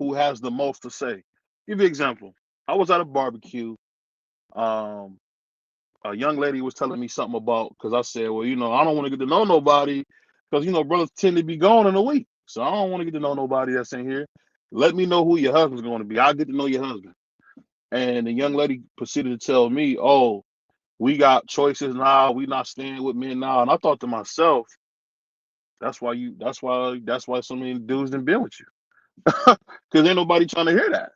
who has the most to say. Give you an example. I was at a barbecue. Um, a young lady was telling me something about because I said, well, I don't want to get to know nobody because brothers tend to be gone in a week, so I don't want to get to know nobody that's in here. Let me know who your husband's going to be. I'll get to know your husband. And the young lady proceeded to tell me, oh, we got choices now. We not staying with men now. And I thought to myself, that's why so many dudes done been with you. Because ain't nobody trying to hear that.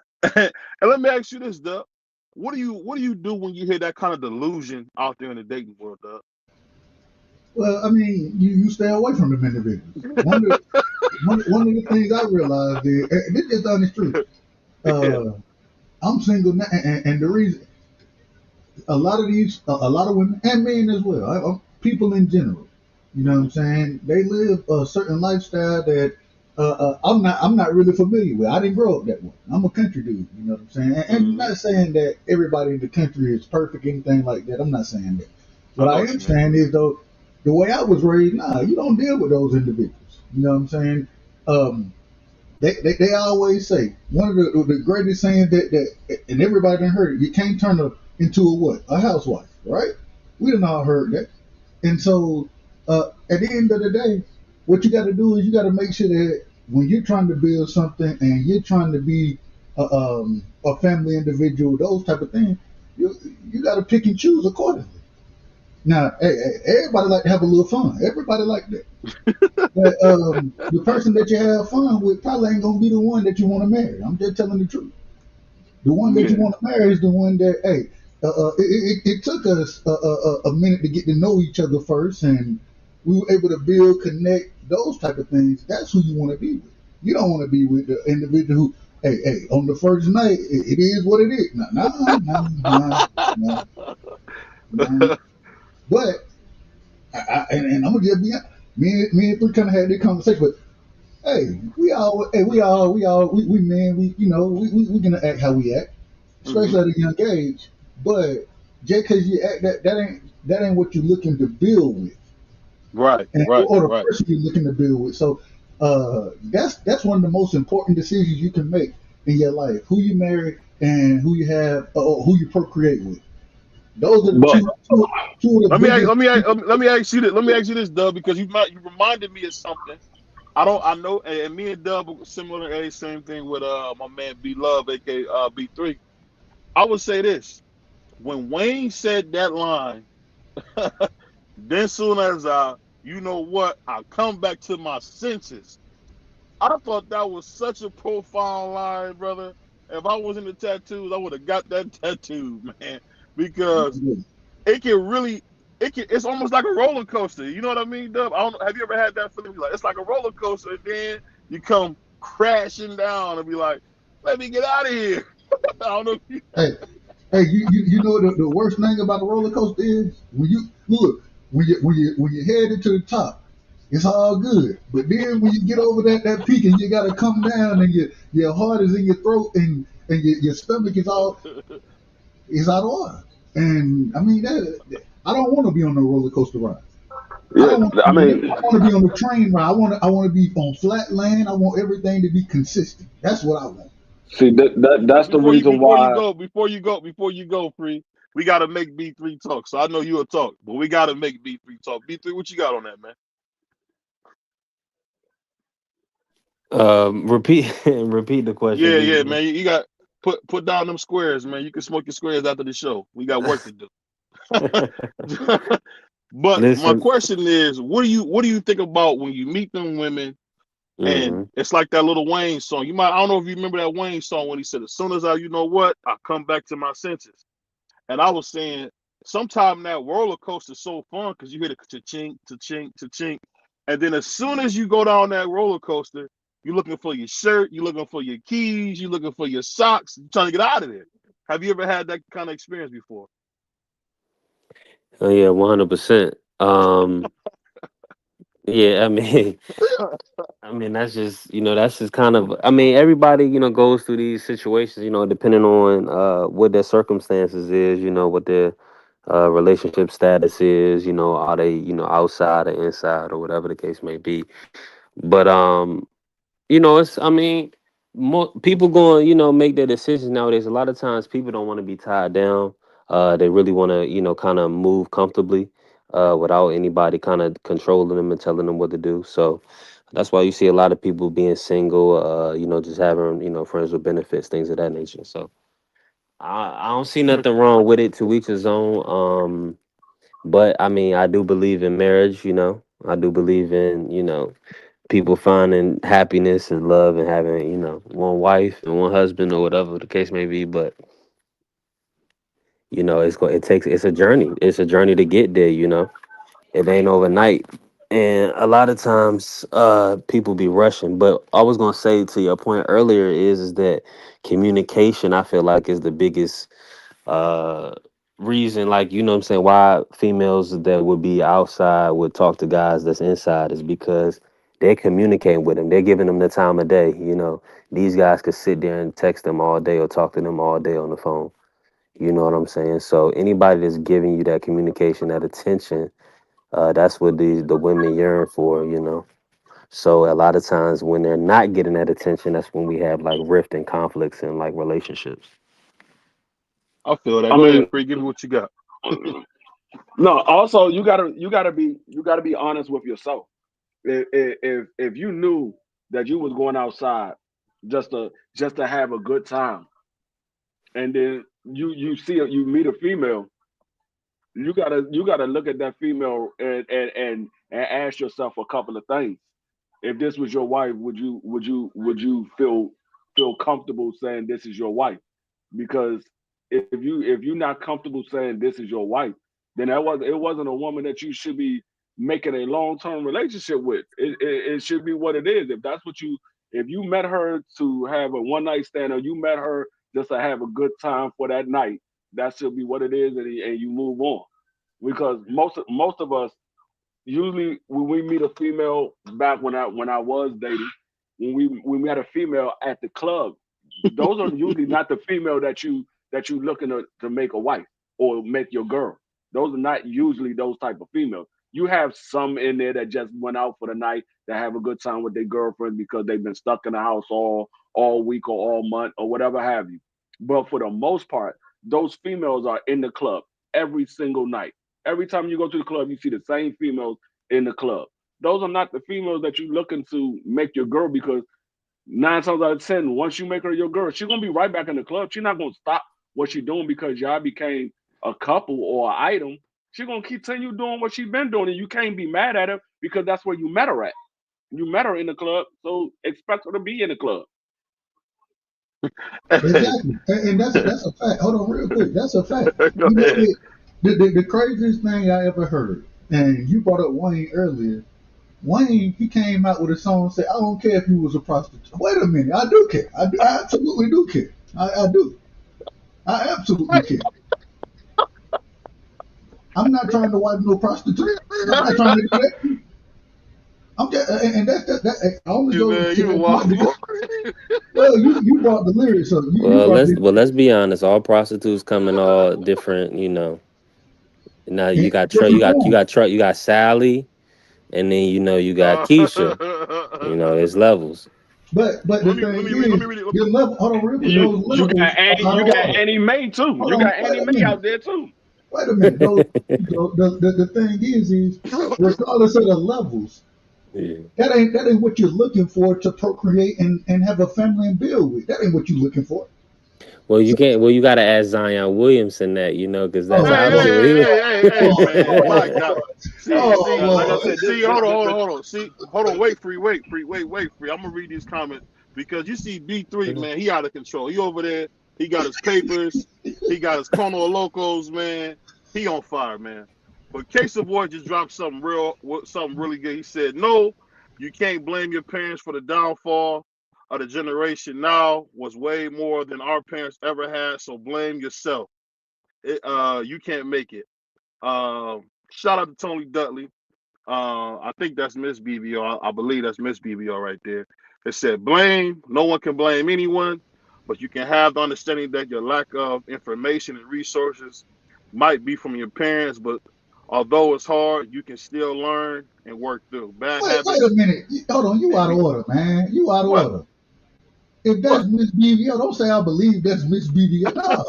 And let me ask you this, Doug. What do you do when you hear that kind of delusion out there in the dating world, Doug? Well, I mean, you stay away from them individuals. One of the things I realized is, and this is the honest truth. Yeah. Uh, I'm single now, and the reason a lot of women and men as well, people in general, you know what I'm Hmm. saying? They live a certain lifestyle that I'm not really familiar with. I didn't grow up that way. I'm a country dude, you know what I'm saying? And I'm Hmm. not saying that everybody in the country is perfect, anything like that. I'm not saying that. I What know I what am you mean. saying is though, the way I was raised, nah, you don't deal with those individuals. You know what I'm saying? Um, they always say one of the greatest sayings that and everybody done heard it. You can't turn her into a what? A housewife, right? We done all heard that. And so at the end of the day, what you got to do is you got to make sure that when you're trying to build something and you're trying to be a family individual, those type of things, you you got to pick and choose accordingly. Now, everybody like to have a little fun. Everybody like that. But the person that you have fun with probably ain't gonna be the one that you want to marry. I'm just telling the truth. The one that you Yeah. want to marry is the one that, hey, it took us a minute to get to know each other first, and we were able to build, connect, those type of things. That's who you want to be with. You don't want to be with the individual who, hey, on the first night, it is what it is. No. Nah. But, and I'm gonna just be honest, me and Three kind of had this conversation, but we men, we gonna act how we act, Hmm. especially at a young age. But just because you act that ain't what you're looking to build with, Right. and Right. or the Right. person you're looking to build with. So that's one of the most important decisions you can make in your life: who you marry and who you have, or who you procreate with. Those are the But two of the let me ask, biggest. let me ask, let me ask you this. Let me ask you this, Doug, because you reminded me of something. I know, and me and Dub were similar age, same thing with my man B Love, aka B3. I would say this: when Wayne said that line, then soon as you know what, I come back to my senses. I thought that was such a profound line, brother. If I was into tattoos, I would have got that tattoo, man, because it can really, it's almost like a roller coaster. You know what I mean, Dub? I don't know. Have you ever had that feeling? Like it's like a roller coaster, and then you come crashing down and be like, "Let me get out of here." I don't know. If you, Hey, you know the worst thing about a roller coaster is when you look when you head into the top, it's all good. But then when you get over that peak and you gotta come down and your heart is in your throat and your stomach is out of order. And I mean I don't want to be on a roller coaster ride. I yeah, don't want to I be on it. mean, I want to be on the train ride. I want to be on flat land. I want everything to be consistent. That's what I want. See but that's the reason why. before you go, free, we got to make B3 talk. So I know you'll talk, but we got to make B3 talk. B3, what you got on that, man? Repeat repeat the question, Yeah, B. yeah, man. You got put down them squares, man. You can smoke your squares after the show. We got work to do. But my Listen. question is, what do you think about when you meet them women and Hmm. it's like that little Wayne song? I don't know if you remember that Wayne song when he said, "As soon as you know what, I come back to my senses." And I was saying, sometime that roller coaster is so fun because you hear the cha-chink, cha-chink, cha-chink, and then as soon as you go down that roller coaster, you're looking for your shirt, you're looking for your keys, you're looking for your socks, you're trying to get out of there. Have you ever had that kind of experience before? Oh yeah, 100%. Yeah, I mean, I mean that's just that's just kind of I mean everybody goes through these situations depending on what their circumstances is what their relationship status is are they outside or inside or whatever the case may be but it's I mean people going, make their decisions nowadays. A lot of times, people don't want to be tied down. They really want to, kind of move comfortably, without anybody kind of controlling them and telling them what to do. So that's why you see a lot of people being single. Just having, friends with benefits, things of that nature. So I don't see nothing wrong with it. To each his own. But I mean, I do believe in marriage. I do believe in, people finding happiness and love and having, one wife and one husband or whatever the case may be. But it's a journey. It's a journey to get there. It ain't overnight. And a lot of times, people be rushing. But I was gonna say, to your point earlier, is that communication, I feel like, is the biggest uh reason, like, what I'm saying, why females that would be outside would talk to guys that's inside, is because they're communicating with them. They're giving them the time of day. These guys could sit there and text them all day or talk to them all day on the phone. You know what I'm saying? So anybody that's giving you that communication, that attention, that's what the women yearn for. So a lot of times when they're not getting that attention, that's when we have like rift and conflicts in like relationships. I feel that. I Go ahead, mean, Free. Give me what you got. no. Also, you gotta be honest with yourself. If you knew that you was going outside just to have a good time, and then you meet a female, you gotta look at that female and ask yourself a couple of things. If this was your wife, would you feel comfortable saying this is your wife? Because if you're not comfortable saying this is your wife, then it wasn't a woman that you should be making a long-term relationship with. It should be what it is. If you met her to have a one night stand, or you met her just to have a good time for that night, that should be what it is, and you move on. Because most of us, usually when we meet a female, back when I was dating, when we had a female at the club, those are usually not the female that you looking to make a wife or make your girl. Those are not usually those type of females. You have some in there that just went out for the night, that have a good time with their girlfriend because they've been stuck in the house all week or all month or whatever have you. But for the most part, those females are in the club every single night. Every time you go to the club, you see the same females in the club. Those are not the females that you're looking to make your girl, because 9 times out of 10, once you make her your girl, she's gonna be right back in the club. She's not gonna stop what she's doing because y'all became a couple or an item. She's gonna continue doing what she's been doing, and you can't be mad at her because that's where you met her at. You met her in the club, so expect her to be in the club. Hey, Exactly, and that's a fact. Hold on, real quick. That's a fact. go You know, ahead. the craziest thing I ever heard, and you brought up Wayne earlier. Wayne, he came out with a song and said, "I don't care if you was a prostitute." Wait a minute, I do care. I absolutely do care. I do. I absolutely care. I'm not trying to wipe no prostitute. I'm not trying to do that. I'm just, and I only You go man, to you a that point wild because, boy. well, you brought the lyrics up. You Well, brought let's this. well let's be honest. All prostitutes come in all different. Now you got Tr- you Different got you forms. got Tr- you got Sally, and then you got Uh, Keisha. There's levels. But the thing let me is, read it. your level. Hold on, real quick. You Those you got levels Annie, are out you of got order. Annie Mae too. Hold You got on. Annie Wait a Mae minute. out there too. Wait a minute. The thing is, regardless of the levels, Yeah. that ain't what you're looking for to procreate and have a family and build with. That ain't what you're looking for. Well, you So, can't. Well, you got to ask Zion Williamson that, because that's oh Hey, obviously Lord, what he was. hey, oh man. My Lord, God. See, Hey, oh see, like I Lord. said, see, hold on. See, hold on, wait, free. I'm gonna read these comments because you see B3, man, he out of control. He over there, he got his papers, he got his Corner Locos, man. He on fire, man. But Case of Boy just dropped something really good. He said, no, you can't blame your parents for the downfall of the generation now was way more than our parents ever had, so blame yourself. You can't make it. Shout out to Tony Dudley. I think that's Miss BBO. I believe that's Miss BBO right there. It said, blame. No one can blame anyone, but you can have the understanding that your lack of information and resources might be from your parents, but although it's hard, you can still learn and work through bad Wait a habits. minute. Hold on. You And out of order, man. You out of what? order. if that's What? Miss BBO, don't say I believe that's Miss BBO. No,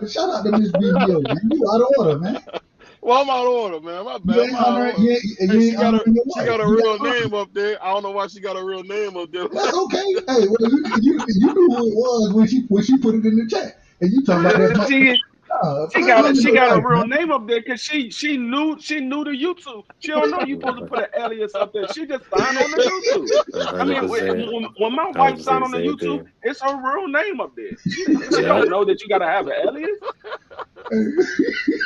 shout out to Miss BBO, man. You out of order, man. Well, I'm out of order, man. My You bad. I'm ain't out of honoring, order. Hey, you ain't honoring your she wife. got a You real got honor. name up there. I don't know why she got a real name up there. That's okay. Hey, well, you knew who it was when she put it in the chat, and you talking about that. She Put honor she your got a wife, real man. name up there because she new to YouTube. She don't know you supposed to put an alias up there. She just signed on the YouTube. I mean, 100%. when my I was wife the signed on the same YouTube, thing. it's her real name up there. She Yeah. don't know that you gotta have an alias.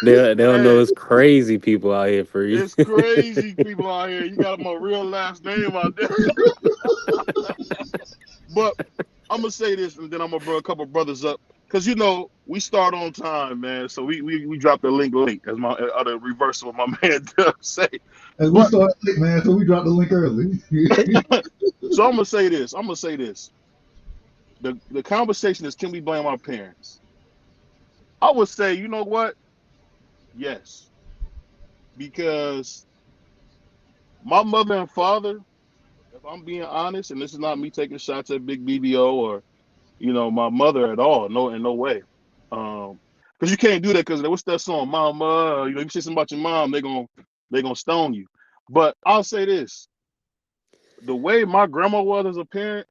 They don't know Hey, it's crazy people out here for you. it's crazy people out here. You got my real last name out there. But I'm gonna say this, and then I'm gonna bring a couple brothers up, cause we start on time, man. So we drop the link late, as my other reverse of what my man Dub say. As we But started late, man, so we dropped the link early. so I'm gonna say this. The conversation is, can we blame our parents? I would say, you know what? Yes, because my mother and father, if I'm being honest, and this is not me taking shots at Big BBO or my mother at all, no, in no way. Because you can't do that, because what's that song, Mama? If you say something about your mom, they gonna stone you. But I'll say this: the way my grandma was as a parent,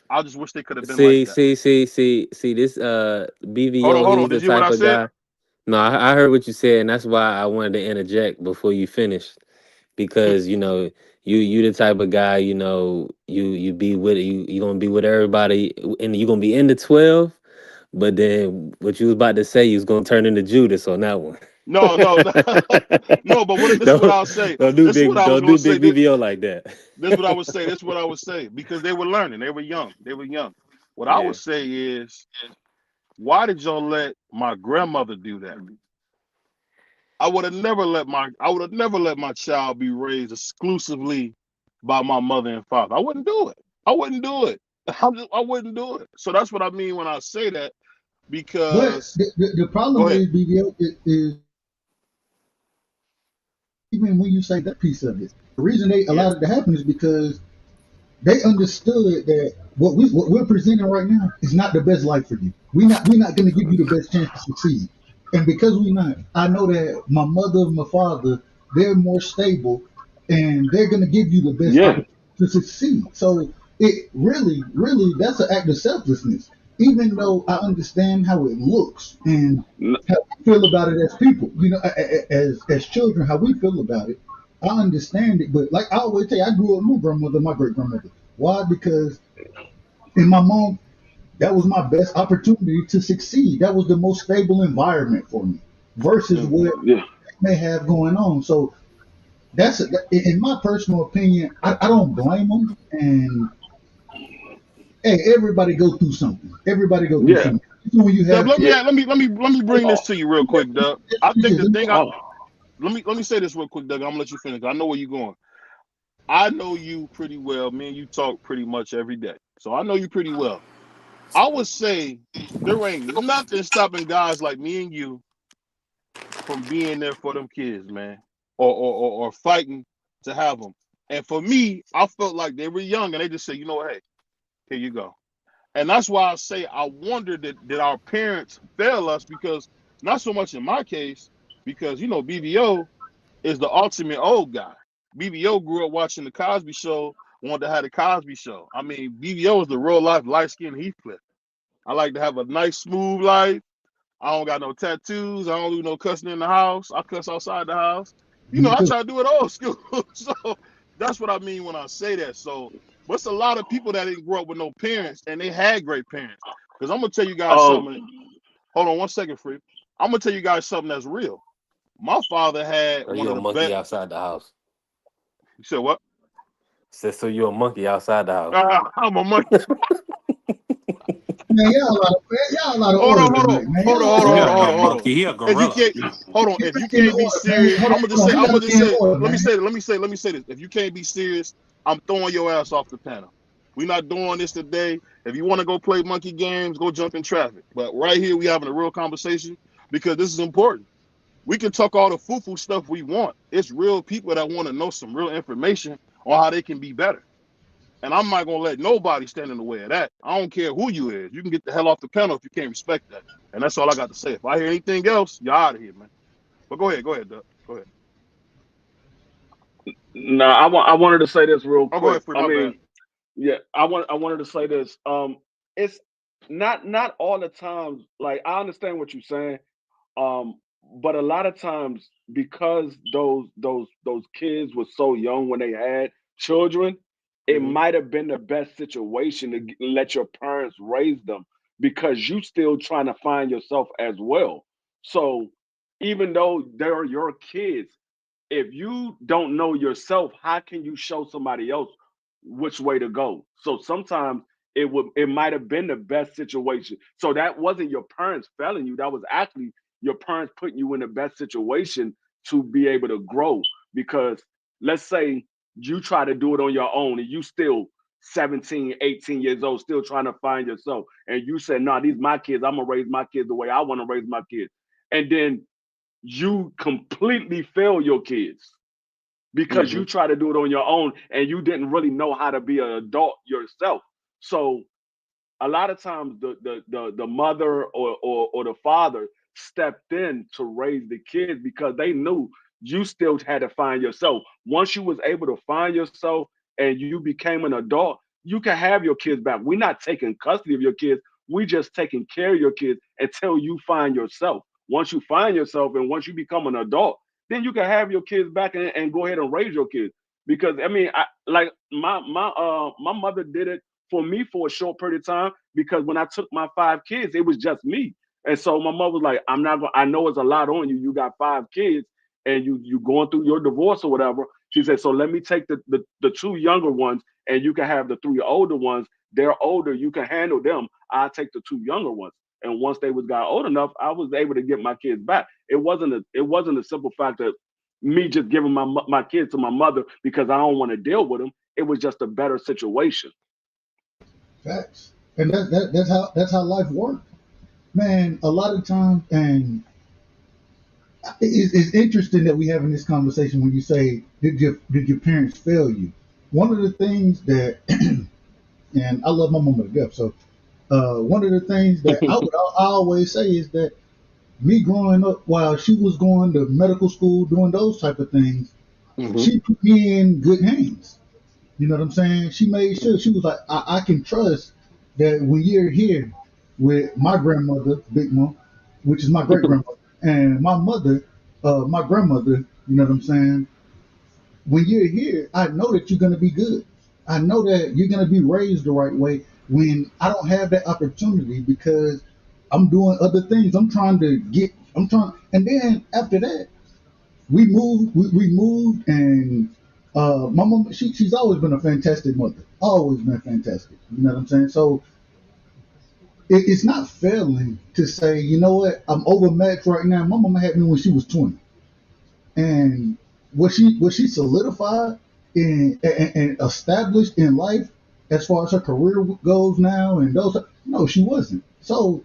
I just wish they could have been like See, that. this BVO, Hold he's on. the Did you hear what type I of said? guy. No, I heard what you said, and that's why I wanted to interject before you finished. Because you the type of guy, you be with you gonna be with everybody, and you gonna be in the 12, but then what you was about to say, you was gonna turn into Judas on that one. No, no, no, no. But this is what don't I'll say. don't do This is what big I was don't gonna do say. big BVO like that. This is what I would say. This is what I would say, because they were learning. They were young. They were young. What I Yeah. would say is, why did y'all let my grandmother do that? I would have never let my child be raised exclusively by my mother and father. I wouldn't do it. I wouldn't do it. I wouldn't do it. So that's what I mean when I say that, But because the go problem ahead. is, BBO, is even when you say that piece of it, the reason they Yeah. allowed it to happen is because they understood that what we're presenting right now is not the best life for you. We're not going to give you the best chance to succeed. And because we're not, I know that my mother and my father, they're more stable, and they're going to give you the best Yeah. opportunity to succeed. So it really, really, that's an act of selflessness. Even though I understand how it looks and how we feel about it as people, as children, how we feel about it. I understand it, but like I always tell you, I grew up with my grandmother, my great grandmother. Why? Because in my mom, that was my best opportunity to succeed. That was the most stable environment for me versus what Yeah. they may have going on. So in my personal opinion, I don't blame them. And hey, everybody go through something. Everybody go through Yeah. something. So when you Dub, have let kids, me bring this to you real quick, Dub. I think the thing Oh. let me say this real quick, Doug. I'm gonna let you finish. I know where you're going. I know you pretty well. Me and you talk pretty much every day, so I know you pretty well. I would say there ain't nothing stopping guys like me and you from being there for them kids, man, or fighting to have them. And for me, I felt like they were young, and they just said, hey, here you go. And that's why I say I wonder that our parents fail us, because not so much in my case, because BBO is the ultimate old guy. BBO grew up watching the Cosby Show, wanted to have the Cosby Show. I mean, BBO is the real life light skinned Heathcliff. I like to have a nice, smooth life. I don't got no tattoos. I don't do no cussing in the house. I cuss outside the house. me I too. try to do it old school. So that's what I mean when I say that. So, but it's a lot of people that didn't grow up with no parents, and they had great parents. Because I'm gonna tell you guys Um. something. Hold on one second, Free. I'm gonna tell you guys something that's real. My father had Or one you of a the monkey best. outside the house. You said what? Said so you a monkey outside the house. I'm a monkey. Man, y'all a lot of Hold order on, hold on, tonight, man. hold on, Y'all hold out on, of hold He on, a order, hold on, no man. hold on. monkey. He a If you gorilla. can't, hold on. If you Get back in the can't be order, man. serious, Hold I'm on, gonna just hold say, on. We I'm gonna gotta just stay in say, order, let me man. say, let me say this. If you can't be serious, I'm throwing your ass off the panel. We're not doing this today. If you want to go play monkey games, go jump in traffic. But right here, we having a real conversation, because this is important. We can talk all the foo-foo stuff we want. It's real people that want to know some real information on how they can be better. And I'm not gonna let nobody stand in the way of that. I don't care who you is. You can get the hell off the panel if you can't respect that. And that's all I got to say. If I hear anything else, you're out of here, man. But go ahead, Doug. Go ahead. No, I wanted to say this real Oh, go ahead, quick. Free. I My mean, bad. yeah, I wanted to say this. It's not all the times. Like I understand what you're saying. Um, but a lot of times because those kids were so young when they had children, it Mm-hmm. might have been the best situation to let your parents raise them because you still trying to find yourself as well. So even though they're your kids, if you don't know yourself, how can you show somebody else which way to go? So sometimes it might have been the best situation. So that wasn't your parents failing you. That was actually your parents putting you in the best situation to be able to grow. Because let's say you try to do it on your own and you still 17, 18 years old, still trying to find yourself. And you said, nah, these my kids. I'm gonna raise my kids the way I want to raise my kids. And then you completely fail your kids because Mm-hmm. you try to do it on your own and you didn't really know how to be an adult yourself. So a lot of times the mother or the father stepped in to raise the kids because they knew you still had to find yourself. Once you was able to find yourself and you became an adult, you can have your kids back. We're not taking custody of your kids. We just taking care of your kids until you find yourself. Once you find yourself and once you become an adult, then you can have your kids back and go ahead and raise your kids. Because I mean, like my mother did it for me for a short period of time because when I took my 5 kids, it was just me. And so my mother was like, I'm not gonna, I know it's a lot on you. You got 5 kids and you going through your divorce or whatever. She said, so let me take the 2 younger ones and you can have the 3 older ones. They're older, you can handle them. I'll take the 2 younger ones. And once they was got old enough, I was able to get my kids back. It wasn't a simple fact that me just giving my kids to my mother because I don't want to deal with them. It was just a better situation. Facts. And that's how life works. Man, a lot of times, and it's interesting that we having this conversation when you say, did your parents fail you? One of the things that, and I love my mama to death, so one of the things that I always say is that me growing up while she was going to medical school, doing those type of things, Hmm. she put me in good hands. You know what I'm saying? She made sure she was like, I can trust that when you're here with my grandmother, Big Mom, which is my great grandmother, and my mother, my grandmother, you know what I'm saying? When you're here, I know that you're going to be good. I know that you're going to be raised the right way when I don't have that opportunity because I'm doing other things. I'm trying, and then after that, we moved, and my mom, she's always been a fantastic mother, always been fantastic. You know what I'm saying? So it's not failing to say, you know what, I'm overmatched right now. My mama had me when she was 20, and was she solidified and established in life as far as her career goes now, and those, no, she wasn't. So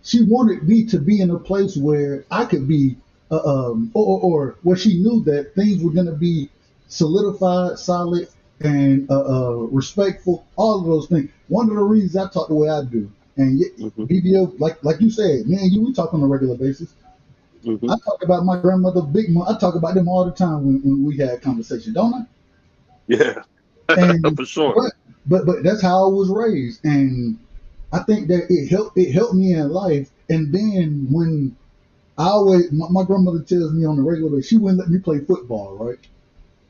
she wanted me to be in a place where I could be, or where she knew that things were going to be solidified, solid, and respectful. All of those things. One of the reasons I talk the way I do, and Hmm. BBO, like you said, me and you, we talk on a regular basis. Hmm. I talk about my grandmother, Big Mom. I talk about them all the time when we had conversation, don't I? Yeah, And for sure. but that's how I was raised, and I think that it helped me in life. And then when my grandmother tells me on the regular basis, she wouldn't let me play football, right?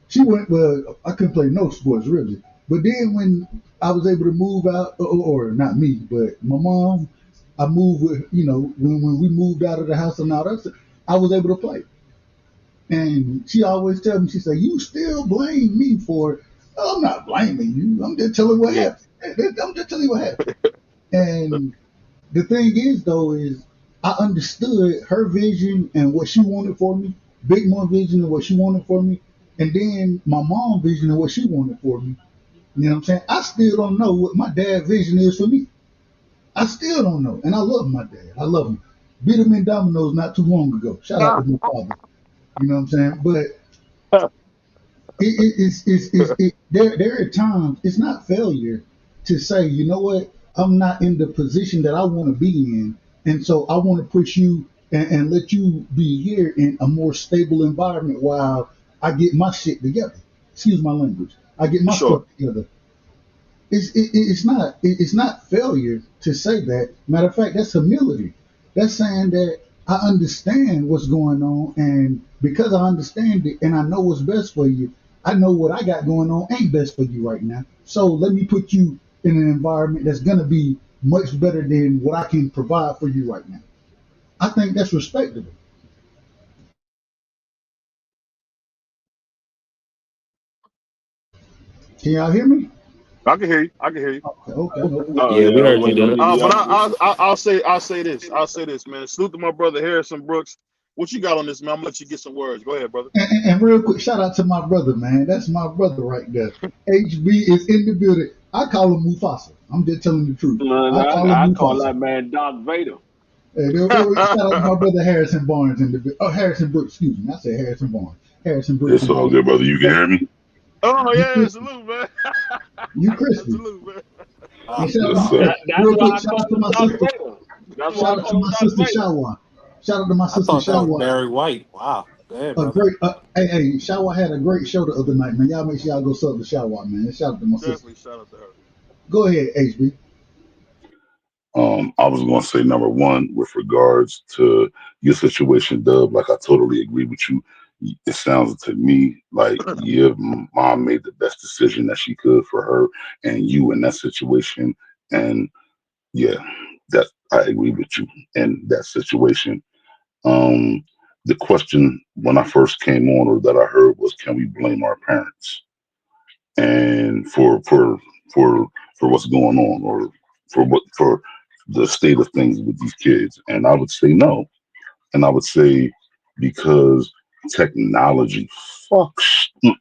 She went, well, I couldn't play no sports really. But then when I was able to move out, or not me, but my mom, I moved with, when we moved out of the house and all that, I was able to play. And she always tells me, she said, you still blame me for it. Oh, I'm not blaming you. I'm just telling what Yeah. happened. I'm just telling you what happened. And the thing is, though, is I understood her vision and what she wanted for me, Big Mom vision and what she wanted for me, and then my mom vision and what she wanted for me. You know what I'm saying? I still don't know what my dad vision is for me. I still don't know. And I love my dad. I love him. Beat him in dominoes not too long ago. Shout out to my father. You know what I'm saying? But There are times it's not failure to say, you know what, I'm not in the position that I want to be in, and so I want to push you and let you be here in a more stable environment while I get my shit together. Excuse my language. I get my Sure. stuff together. It's not failure to say that. Matter of fact, that's humility. That's saying that I understand what's going on, and because I understand it and I know what's best for you, I know what I got going on ain't best for you right now. So let me put you in an environment that's gonna be much better than what I can provide for you right now. I think that's respectable. Can y'all hear me? I can hear you. I can hear you. Okay, okay, no problem. Oh Yeah, we yeah, heard you, waiting on Dennis. you. But Yeah. I'll say this. I'll say this, man. Salute to my brother Harrison Brooks. What you got on this, man? I'm gonna let you get some words. Go ahead, brother. And real quick, shout out to my brother, man. That's my brother right there. HB is in the building. I call him Mufasa. I'm just telling the truth. Man, I call him I call Mufasa. that man Darth Vader. Hey, shout out to my brother Harrison Barnes in the Harrison Brooks, excuse me. I said Harrison Barnes. Harrison Brooks It's in the all good, building. brother. You can hear me? Oh You yeah, crispy. salute, man. You crispy. Salute, man. And shout Yes, out, sir. That's real why quick, I shout call out to him my Darth sister. Vader. That's why I Shout out to call him my Darth sister Vader. Shawa. Shout out to my I sister thought that was Shawa. Barry White. Wow. Go ahead, A brother. great, hey, Shawa had a great show the other night, man. Y'all make sure y'all go sub to Shawa, man. Shout out to my sister. Definitely shout out to her. Go ahead, HB. I was going to say number one with regards to your situation, Dub. Like I totally agree with you. It sounds to me like your mom made the best decision that she could for her and you in that situation. And yeah, that I agree with you in that situation. Um, the question when I first came on or that I heard was, can we blame our parents and for for what's going on or for the state of things with these kids? And I would say no. And I would say because technology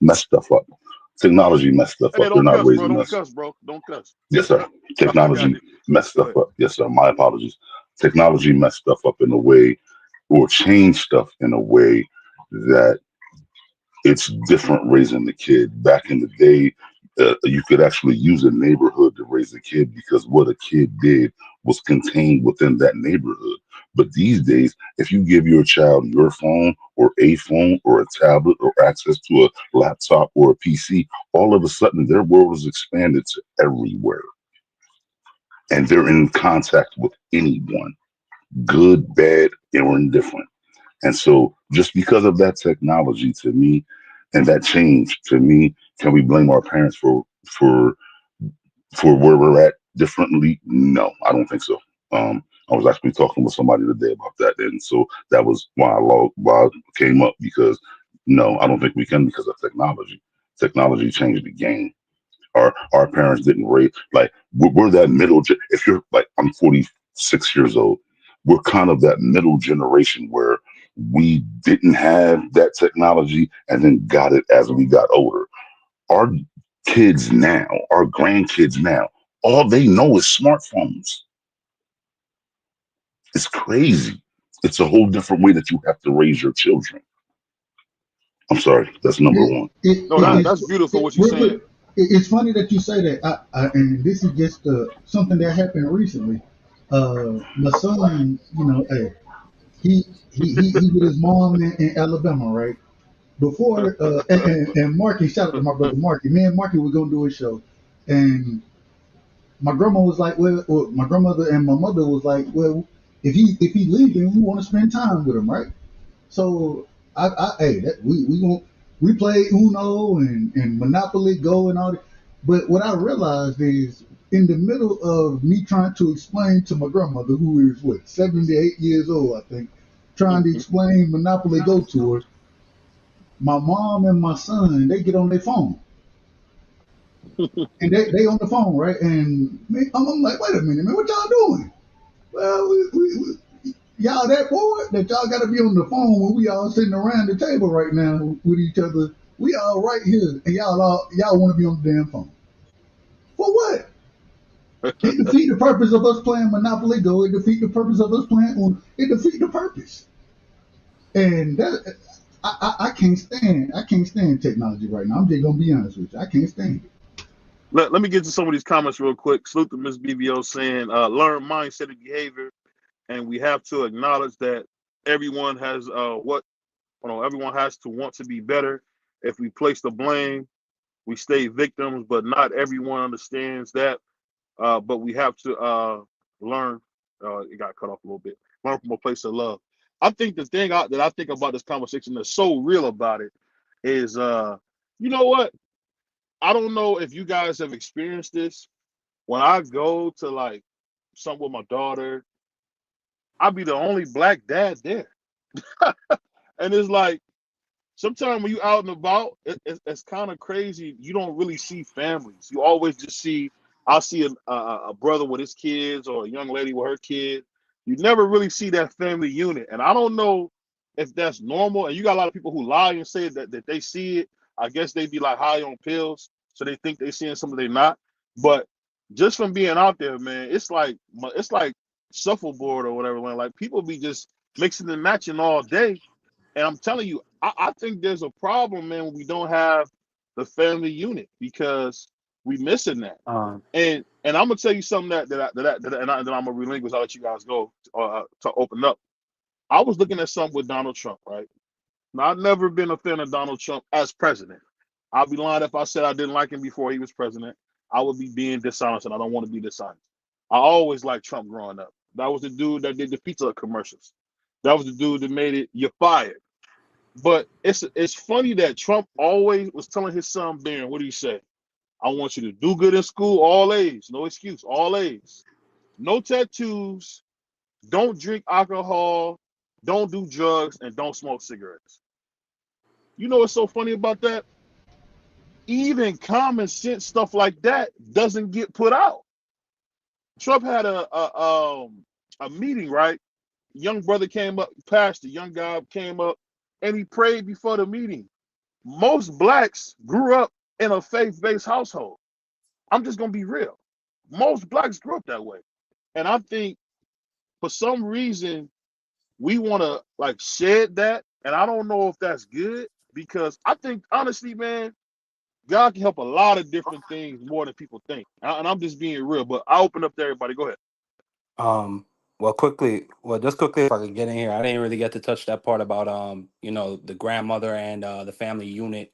messed stuff up. Technology messed stuff Hey, up. They're don't not cuss, bro. raising Don't us. cuss, bro. Don't cuss. Yes, sir. I got Technology you. messed Go stuff ahead. up. Yes, sir. My apologies. Technology messed stuff up in a way or changed stuff in a way that it's different raising the kid. Back in the day, you could actually use a neighborhood to raise a kid because what a kid did was contained within that neighborhood. But these days, if you give your child your phone or a tablet or access to a laptop or a PC, all of a sudden their world is expanded to everywhere and they're in contact with anyone, good, bad, or indifferent. And so, just because of that technology, to me, and that change, to me, can we blame our parents for where we're at differently? No, I don't think so. I was actually talking with somebody today about that, and so that was why I came up because no, I don't think we can because of technology. Technology changed the game. Our parents didn't raise like we're that if you're like I'm 46 years old, we're kind of that middle generation where we didn't have that technology and then got it as we got older. Our kids now, our grandkids now, all they know is smartphones. It's crazy. It's a whole different way that you have to raise your children. I'm sorry, that's number It, one. it, No, it, that it's that's beautiful what you're real quick. saying. It's funny that you say that. And this is just something that happened recently. My son, hey, he with his mom in Alabama, right? Before and Marky, shout out to my brother Marky. Me and Marky were gonna do a show, and my grandma was like, well, my grandmother and my mother was like, well, if he leaving, we want to spend time with him, right? So hey, we play Uno and Monopoly Go and all that. But what I realized is in the middle of me trying to explain to my grandmother, who is what 78 years old, I think, trying to explain Monopoly Go to her, my mom and my son they get on their phone and they on the phone, right? And I'm like, wait a minute, man, what y'all doing? Well, y'all that bored that y'all got to be on the phone when we all sitting around the table right now with each other. We all right here, and y'all want to be on the damn phone for what? It defeat the purpose of us playing Monopoly Go. It defeat the purpose of us playing. It defeat the purpose, and that. I can't stand technology right now. I'm just gonna be honest with you. I can't stand it. Let me get to some of these comments real quick. Salute to Miss BBO saying, learn mindset and behavior, and we have to acknowledge that everyone has what everyone has to want to be better. If we place the blame, we stay victims, but not everyone understands that. But we have to learn. It got cut off a little bit. Learn from a place of love. I think the thing that I think about this conversation that's so real about it is, you know what? I don't know if you guys have experienced this. When I go to like something with my daughter, I'll be the only black dad there, and it's like sometimes when you out and about, it's kind of crazy. You don't really see families. You always just see. I'll see a brother with his kids or a young lady with her kid. You never really see that family unit, and I don't know if that's normal. And you got a lot of people who lie and say that they see it. I guess they be like high on pills, so they think they seeing something they not. But just from being out there, man, it's like shuffleboard or whatever. Man. Like people be just mixing and matching all day, and I'm telling you, I think there's a problem, man, when we don't have the family unit because we missing that. Um, And I'm gonna tell you something that I'm gonna relinquish. I'll let you guys go to open up. I was looking at something with Donald Trump, right? Now I've never been a fan of Donald Trump as president. I'd be lying if I said I didn't like him before he was president. I would be being dishonest, and I don't want to be dishonest. I always liked Trump growing up. That was the dude that did the pizza commercials. That was the dude that made it. You're fired. But it's funny that Trump always was telling his son Barron, what do you say? I want you to do good in school, all A's, no excuse, all A's. No tattoos, don't drink alcohol, don't do drugs, and don't smoke cigarettes. You know what's so funny about that? Even common sense stuff like that doesn't get put out. Trump had a meeting, right? Young brother came up, pastor, young guy came up, and he prayed before the meeting. Most blacks grew up in a faith-based household. I'm just gonna be real. Most blacks grew up that way. And I think for some reason we want to like shed that. And I don't know if that's good because I think honestly, man, God can help a lot of different things more than people think. And I'm just being real, but I open up to everybody. Go ahead. um, just quickly, if I could get in here, I didn't really get to touch that part about the grandmother and the family unit.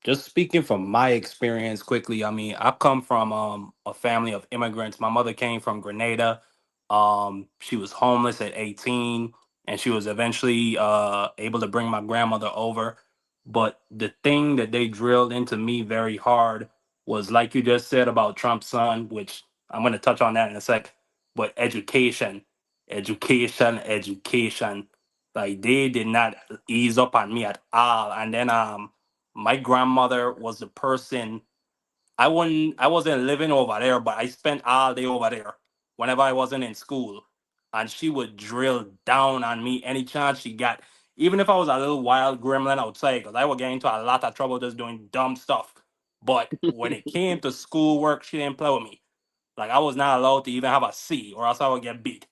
Just speaking from my experience quickly, I mean, I come from a family of immigrants. My mother came from Grenada. She was homeless at 18, and she was eventually able to bring my grandmother over. But the thing that they drilled into me very hard was, like you just said about Trump's son, which I'm going to touch on that in a sec, but education, education, education. Like they did not ease up on me at all. And then my grandmother was the person. I wasn't living over there, but I spent all day over there whenever I wasn't in school. And she would drill down on me any chance she got. Even if I was a little wild gremlin outside, because I would get into a lot of trouble just doing dumb stuff. But when it came to schoolwork, she didn't play with me. Like I was not allowed to even have a C, or else I would get beat.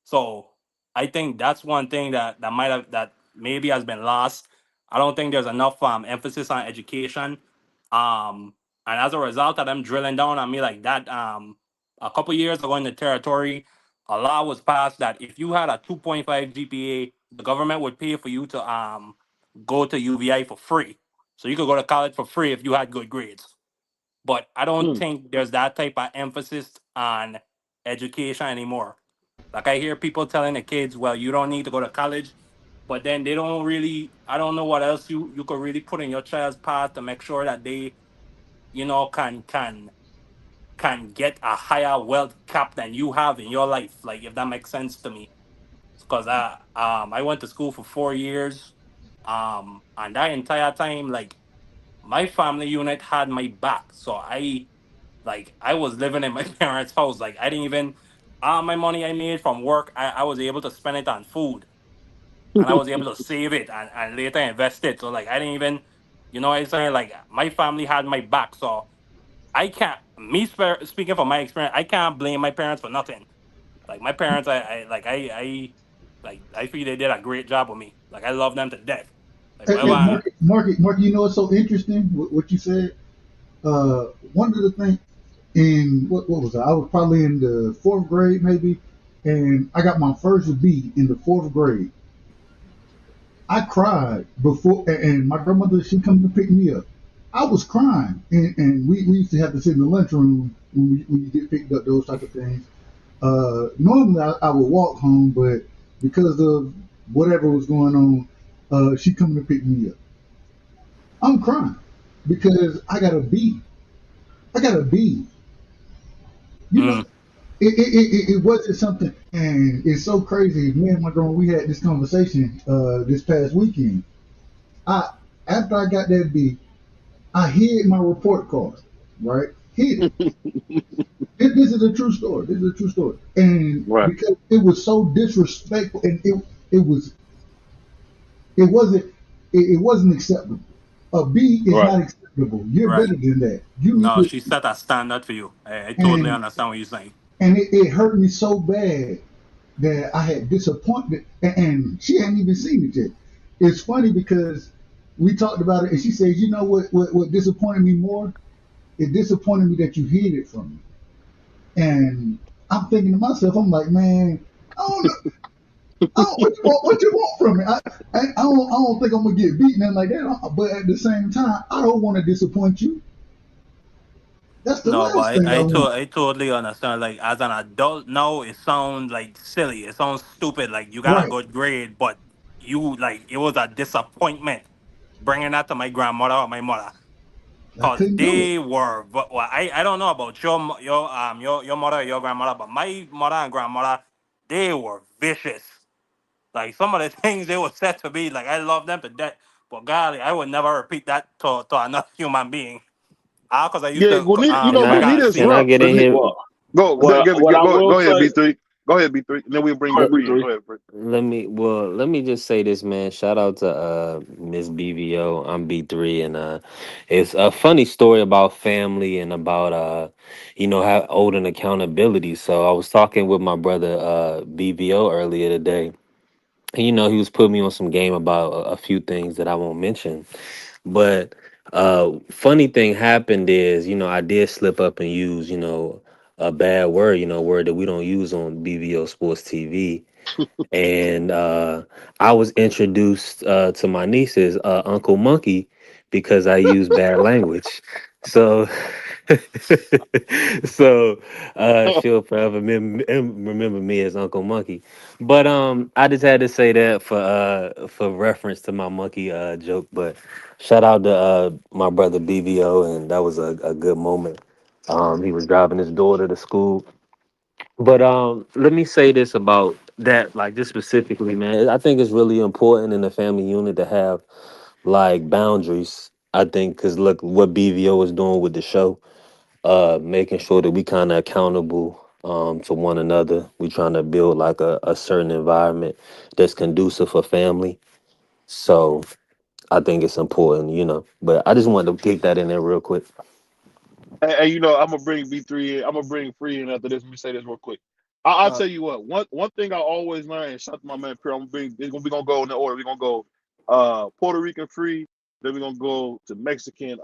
So I think that's one thing that maybe has been lost. I don't think there's enough emphasis on education. Um, and as a result of them drilling down on me like that, a couple years ago in the territory, a law was passed that if you had a 2.5 GPA, the government would pay for you to go to UVI for free. So you could go to college for free if you had good grades. But I don't Mm. think there's that type of emphasis on education anymore. Like I hear people telling the kids, well, you don't need to go to college, but then they don't really. I don't know what else you could really put in your child's path to make sure that they, can get a higher wealth cap than you have in your life. Like if that makes sense to me, because I went to school for 4 years, and that entire time, like my family unit had my back, so I was living in my parents' house. Like I didn't even all my money I made from work, I was able to spend it on food, and I was able to save it and later invest it. So like I didn't even, what I'm saying, like my family had my back. So I can't speaking from my experience, I can't blame my parents for nothing. Like my parents, I like I Like I feel they did a great job with me. Like I love them to death. Like Hey, whatever. hey, Mark, you know what's so interesting? What you said. One of the things in what was I was probably in the fourth grade maybe, and I got my first B in the fourth grade. I cried before, and my grandmother she come to pick me up. I was crying, and we used to have to sit in the lunchroom when you get picked up, those type of things. Normally I would walk home, but because of whatever was going on, she coming to pick me up. I'm crying because I got a B. I got a B. You know, Mm, it wasn't something, and it's so crazy. Me and my girl, we had this conversation this past weekend. I After I got that B, I hid my report card, right? Hid it. This is a true story. This is a true story, and Right. because it was so disrespectful, and it was it wasn't acceptable. A B is Right. not acceptable. You're right. better than that. You need No, to, she set a standard for you. I totally and understand what you're saying. it hurt me so bad that I had disappointment, and she hadn't even seen it yet. It's funny because we talked about it, and she said, "You know what disappointed me more? It disappointed me that you hid it from me." And I'm thinking to myself, I'm like, man, I don't know. What you want from me? I don't think I'm gonna get beaten and like that. But at the same time, I don't want to disappoint you. That's the No, last but thing I want. I totally understand. Like as an adult now, it sounds like silly. It sounds stupid. Like you got a Right? good grade, but you like it was a disappointment bringing that to my grandmother or my mother. I Cause couldn't do it. they were, but well, I don't know about your mother or your grandmother, but my mother and grandmother, they were vicious. Like some of the things they were said to me, like I love them to death, but golly, I would never repeat that to another human being. Cause I used Yeah, to Bonita, you know, Can I kind of Bonita's see can I rough. them. get in here? Well, what I will Go say, ahead, B3. Go ahead, B3. And then we'll bring go ahead, Free in. B3. Go ahead, Free. Let me just say this, man. Shout out to Miss BVO. I'm B3, and it's a funny story about family and about how old and accountability. So I was talking with my brother BVO earlier today. And, he was putting me on some game about a few things that I won't mention. But funny thing happened is, I did slip up and use, a bad word, word that we don't use on BVO Sports TV. And I was introduced to my nieces, Uncle Monkey, because I use bad language. So, so she'll forever remember me as Uncle Monkey. But I just had to say that for reference to my monkey joke. But shout out to my brother BVO, and that was a good moment. He was driving his daughter to school, but let me say this about that, like just specifically, man. I think it's really important in the family unit to have like boundaries. I think because look what BVO is doing with the show, making sure that we kind of accountable to one another. We trying to build like a certain environment that's conducive for family. So I think it's important. But I just wanted to kick that in there real quick. And I'm gonna bring B3 in. I'm gonna bring Free in after this. Let me say this real quick. I'll Uh, tell you what. One thing I always learn, and shout out to my man Pierre, I'm gonna bring. We gonna go in the order. We're gonna go Puerto Rican Free. Then we're gonna go to Mexican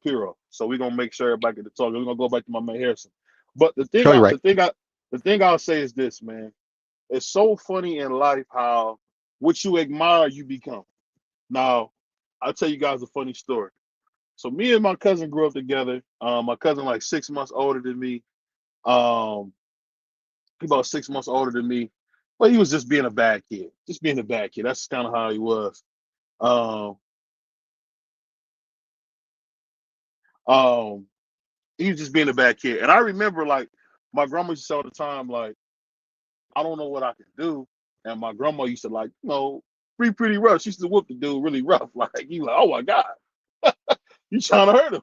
Piro. So we're gonna make sure everybody get to talk. We're gonna go back to my man Harrison. But Totally right. the thing I'll say is this, man. It's so funny in life how what you admire you become. Now, I'll tell you guys a funny story. So me and my cousin grew up together. My cousin like 6 months older than me. Um, he about 6 months older than me, but he was just being a bad kid. Just being a bad kid. That's kind of how he was. Um, um, he was just being a bad kid. And I remember like my grandma used to say all the time, like, I don't know what I can do. And my grandma used to like, pretty rough. She used to whoop the dude really rough. Like you like, oh my God, you trying to hurt him.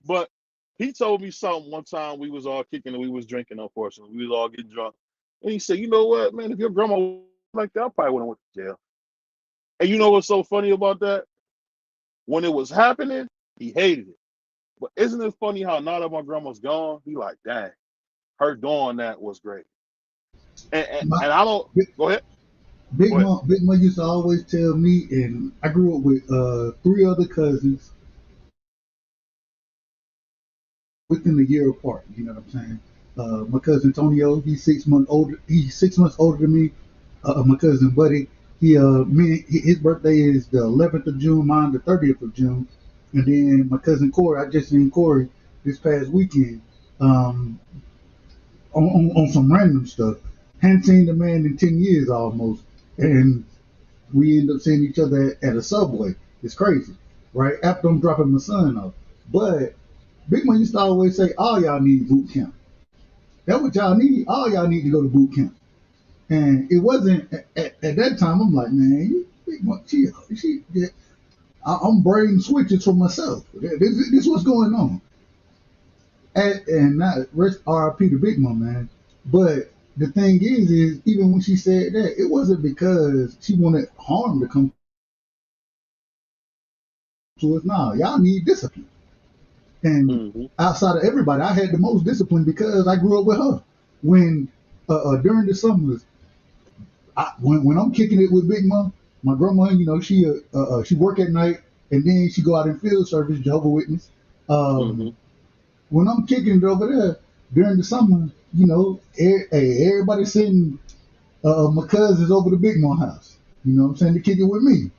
But he told me something one time. We was all kicking and we was drinking, unfortunately. We was all getting drunk. And he said, you know what, man, if your grandma was like that, I probably wouldn't went to jail. And you know what's so funny about that? When it was happening, he hated it. But isn't it funny how now that my grandma's gone, he like, dang, her doing that was great. And My, I don't go ahead. But Big Mom used to always tell me, and I grew up with three other cousins within a year apart. You know what I'm saying? My cousin Tonio, he's 6 months older. He's 6 months older than me. My cousin Buddy, his birthday is the 11th of June, mine the 30th of June, and then my cousin Corey. I just seen Corey this past weekend um, on some random stuff. Hadn't seen the man in 10 years almost, and we end up seeing each other at a Subway. It's crazy, right? After I'm dropping my son off, but Big Man used to always say, "All y'all need boot camp. That's what y'all need. All y'all need to go to boot camp." And it wasn't at that time. I'm like, man, you Big Man, yeah, I'm brain switches for myself. This what's going on. And not rest RIP to Big Mom, man. But the thing is even when she said that, it wasn't because she wanted harm to come to us. Nah, y'all need discipline. And Mm-hmm. outside of everybody, I had the most discipline because I grew up with her. When during the summers, when I'm kicking it with Big Mom, my grandma, she work at night and then she go out in field service, Jehovah Witness. Mm-hmm. When I'm kicking it over there during the summer, everybody sitting my cousins over the Big Mom house. You know what I'm saying? To kick it with me.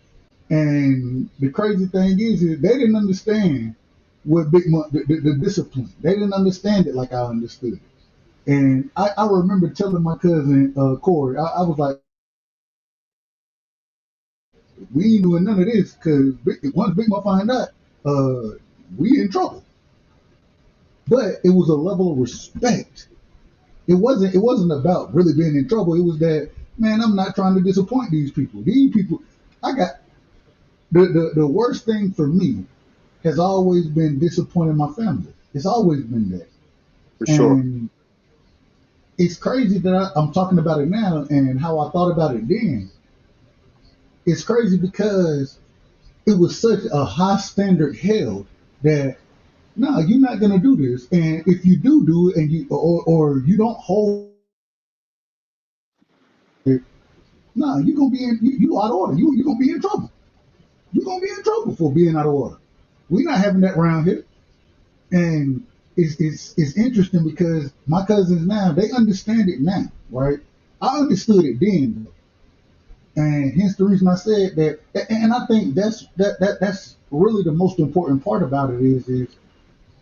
And the crazy thing is they didn't understand what Big Mom, the discipline. They didn't understand it like I understood it. And I remember telling my cousin Corey, I was like, we ain't doing none of this because once Big Mom find out, uh, we in trouble. But it was a level of respect. It wasn't about really being in trouble. It was that, man, I'm not trying to disappoint these people. These people, I got the worst thing for me has always been disappointing my family. It's always been that. For sure. And it's crazy that I'm talking about it now and how I thought about it then. It's crazy because it was such a high standard held that no, you're not gonna do this. And if you do it and or you don't hold it, no, you're gonna be you out of order. You're gonna be in trouble. You're gonna be in trouble for being out of order. We're not having that around here. And it's interesting because my cousins now they understand it now, right? I understood it then, and hence the reason I said that. And I think that's really the most important part about it is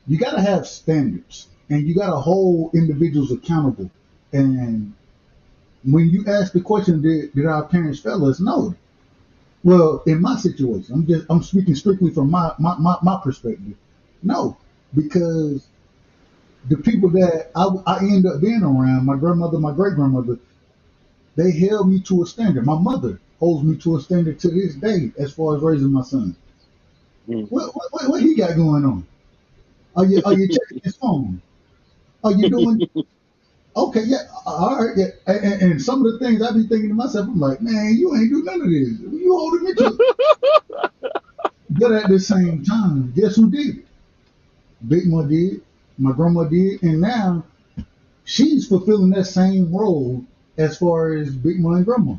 you got to have standards and you got to hold individuals accountable. And when you ask the question, did our parents fail us? No. Well, in my situation, I'm speaking strictly from my perspective. No, because the people that I end up being around, my grandmother, my great grandmother, they held me to a standard. My mother holds me to a standard to this day as far as raising my son. Mm-hmm. What he got going on? Are you checking his phone? Are you doing okay? Yeah, all right. Yeah. And some of the things I be thinking to myself, I'm like, man, you ain't do none of this. You holding me to. But at the same time, guess who did it? Big Mama did, my grandma did, and now she's fulfilling that same role as far as Big Mama and Grandma.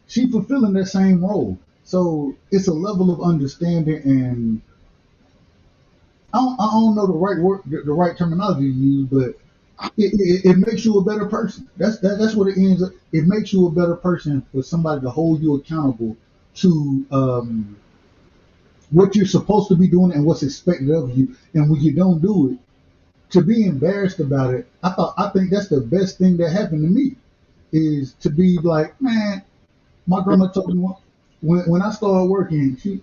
She's fulfilling that same role. So it's a level of understanding, and I don't know the right word, the right terminology to use, but it makes you a better person. That's what it ends up. It makes you a better person for somebody to hold you accountable to what you're supposed to be doing and what's expected of you. And when you don't do it, to be embarrassed about it, I think that's the best thing that happened to me is to be like, man, my grandma told me when I started working, she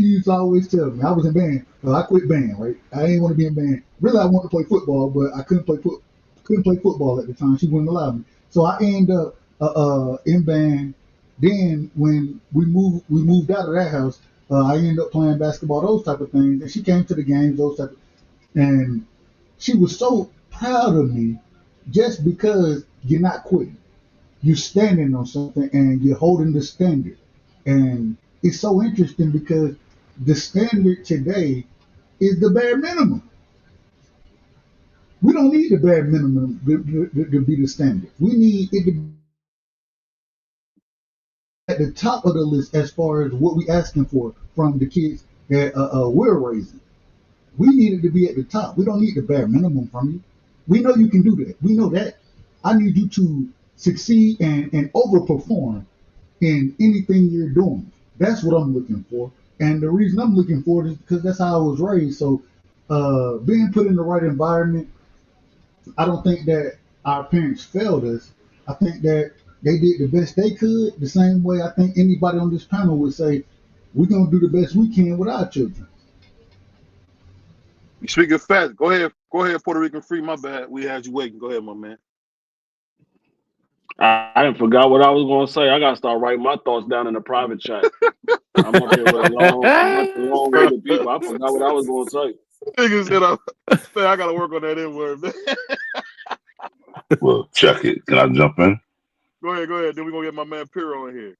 used to always tell me I was in band. Well, I quit band, right? I didn't want to be in band. Really, I wanted to play football, but I couldn't play football at the time. She wouldn't allow me. So I ended up in band. Then when we moved out of that house. I ended up playing basketball, those type of things. And she came to the games, those type of, and she was so proud of me just because you're not quitting. You're standing on something and you're holding the standard. And it's so interesting because the standard today is the bare minimum. We don't need the bare minimum to be the standard. We need it to be at the top of the list as far as what we asking for from the kids that we're raising. We need it to be at the top. We don't need the bare minimum from you. We know you can do that. We know that. I need you to succeed and overperform in anything you're doing. That's what I'm looking for. And the reason I'm looking for it is because that's how I was raised. So being put in the right environment, I don't think that our parents failed us. I think that they did the best they could. The same way I think anybody on this panel would say, we're gonna do the best we can with our children. You speaking fast. Go ahead, Puerto Rican Free. My bad. We had you waiting. Go ahead, my man. I didn't forgot what I was going to say. I got to start writing my thoughts down in the private chat. I'm up here with a long list of people. I forgot what I was going to say. Niggas said, man, I got to work on that N word, man. Well, check it. Can I jump in? Go ahead. Then we're going to get my man Piro in here.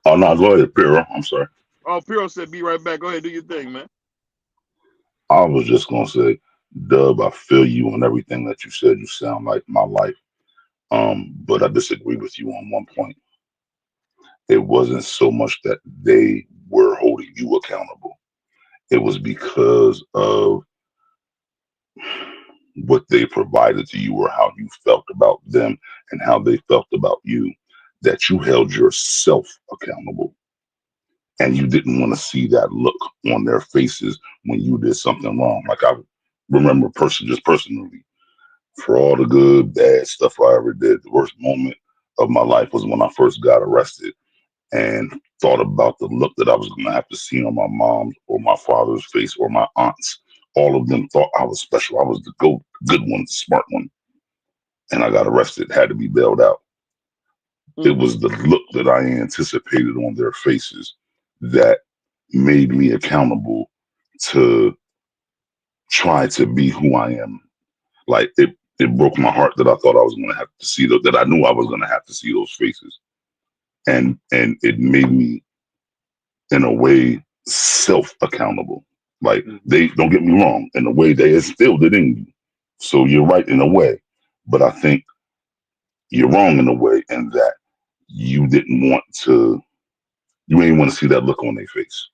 Oh, no, go ahead, Piro. I'm sorry. Oh, Piro said, be right back. Go ahead, do your thing, man. I was just going to say, Dub, I feel you on everything that you said. You sound like my life. But I disagree with you on one point. It wasn't so much that they were holding you accountable. It was because of what they provided to you or how you felt about them and how they felt about you, that you held yourself accountable. And you didn't want to see that look on their faces when you did something wrong. Like I remember personally, for all the good, bad stuff I ever did, the worst moment of my life was when I first got arrested and thought about the look that I was going to have to see on my mom's or my father's face or my aunt's. All of them thought I was special. I was the good one, the smart one. And I got arrested, had to be bailed out. It was the look that I anticipated on their faces that made me accountable to try to be who I am. Like it broke my heart that I thought I was going to have to see that I knew I was going to have to see those faces. And it made me, in a way, self-accountable. Like, they don't get me wrong, in a way they instilled it in you. So you're right in a way, but I think you're wrong in a way in that you didn't want to see that look on their face.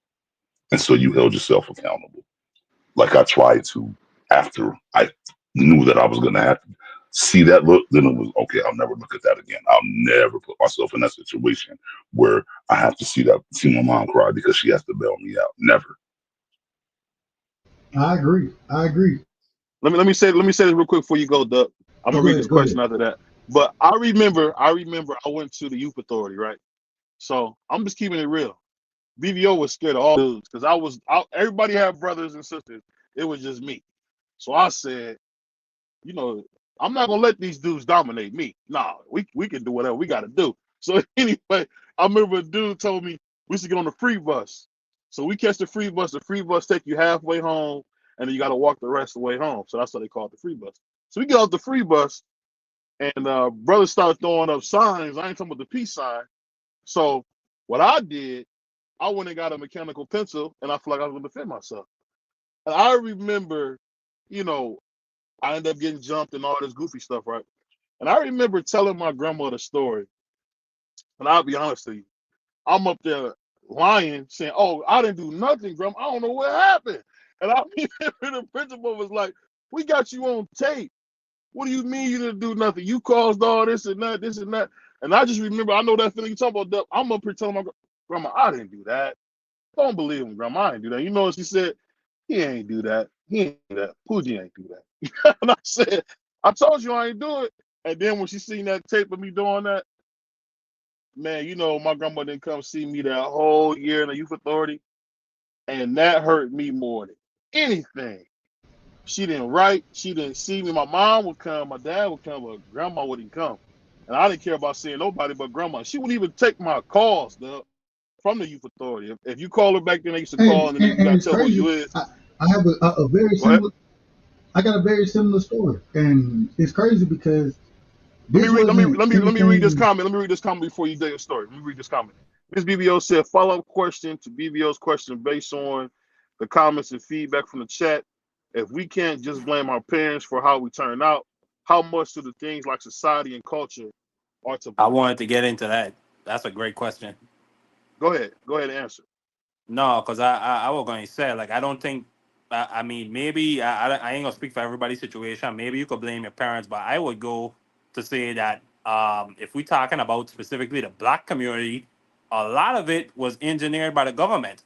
And so you held yourself accountable. Like I tried to, after I knew that I was going to have to see that look, then it was, okay, I'll never look at that again. I'll never put myself in that situation where I have to see my mom cry because she has to bail me out. Never. I agree. Let me say this real quick before you go, Duck. I'm gonna read this question after that. But I remember I went to the youth authority, right? So I'm just keeping it real. BBO was scared of all dudes because everybody had brothers and sisters. It was just me. So I said, I'm not gonna let these dudes dominate me. Nah, we can do whatever we gotta do. So anyway, I remember a dude told me we should get on the free bus. So we catch the free bus. The free bus take you halfway home, and then you gotta walk the rest of the way home. So that's what they call it, the free bus. So we get off the free bus, and brothers start throwing up signs. I ain't talking about the peace sign. So what I did, I went and got a mechanical pencil, and I felt like I was gonna defend myself. And I remember, I ended up getting jumped and all this goofy stuff, right? And I remember telling my grandma the story. And I'll be honest with you, I'm up there lying, saying, "Oh, I didn't do nothing, grandma. I don't know what happened." And I remember the principal was like, "We got you on tape. What do you mean you didn't do nothing? You caused all this and that, this and that." And I just remember, I know that feeling you talking about. I'm up here telling my grandma, "I didn't do that. Don't believe him, grandma. I didn't do that." You know what she said? "He ain't do that. He ain't do that. Pooji ain't do that." And I said, "I told you I ain't do it." And then when she seen that tape of me doing that, man, my grandma didn't come see me that whole year in the youth authority. And that hurt me more than anything. She didn't write. She didn't see me. My mom would come. My dad would come, but grandma wouldn't come. And I didn't care about seeing nobody but grandma. She wouldn't even take my calls, though, from the youth authority. If you call her back then, they used to call, and then you got to it's tell who crazy. you is. I have a very Go ahead. similar. I got a very similar story, and it's crazy because Let me read this comment. Let me read this comment before you tell your story. Let me read this comment. Ms. BBO said, follow-up question to BBO's question based on the comments and feedback from the chat. if we can't just blame our parents for how we turn out, how much do the things like society and culture are to I blame? wanted to get into that. That's a great question. Go ahead and answer. No, because I was going to say, like, I don't think, I mean, maybe, I ain't going to speak for everybody's situation. Maybe you could blame your parents, but I would go to say that if we're talking about specifically the black community, a lot of it was engineered by the government.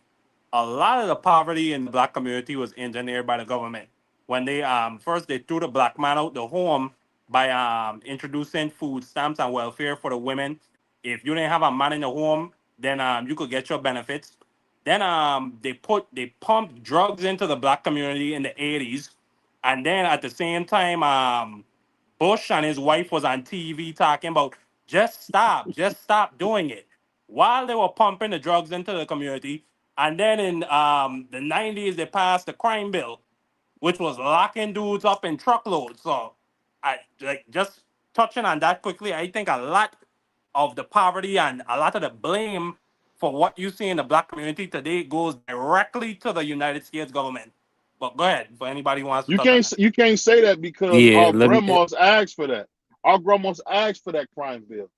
A lot of the poverty in the black community was engineered by the government. When they first they threw the black man out the home by introducing food stamps and welfare for the women. If you didn't have a man in the home, then you could get your benefits. Then they pumped drugs into the black community in the 80s. And then at the same time, Bush and his wife was on TV talking about just stop doing it while they were pumping the drugs into the community. And then in the 90s, they passed the crime bill, which was locking dudes up in truckloads. So I like just touching on that quickly. I think a lot of the poverty and a lot of the blame for what you see in the black community today goes directly to the United States government. But go ahead for anybody who wants to touch on that. You can't say that because Yeah, our let me. grandmas asked for that. Our grandmas asked for that crime bill.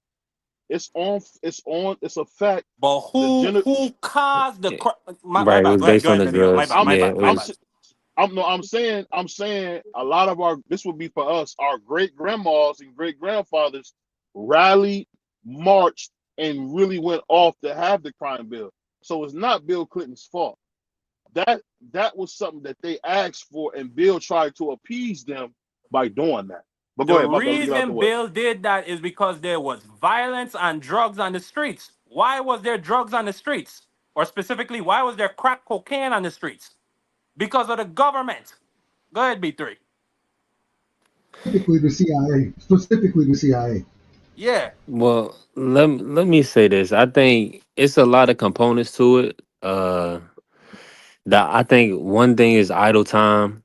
It's a fact. But The gener- who caused the my Right, it bad? was based Go on ahead, the Video. My drugs. bad. I'm My Yeah, bad. it My I'm bad. was. s- I'm no I'm saying a lot of our this would be for us. Our great grandmas and great grandfathers rallied, marched, and really went off to have the crime bill. So it's not Bill Clinton's fault. That that was something that they asked for, and Bill tried to appease them by doing that. But go The ahead, my bad. Let me get out the reason way. Bill did that is because there was violence and drugs on the streets. Why was there drugs on the streets? Or specifically, why was there crack cocaine on the streets? Because of the government. Go ahead, B3. Specifically the CIA. Specifically the CIA. Yeah. Well, let me say this. I think it's a lot of components to it. That I think one thing is idle time.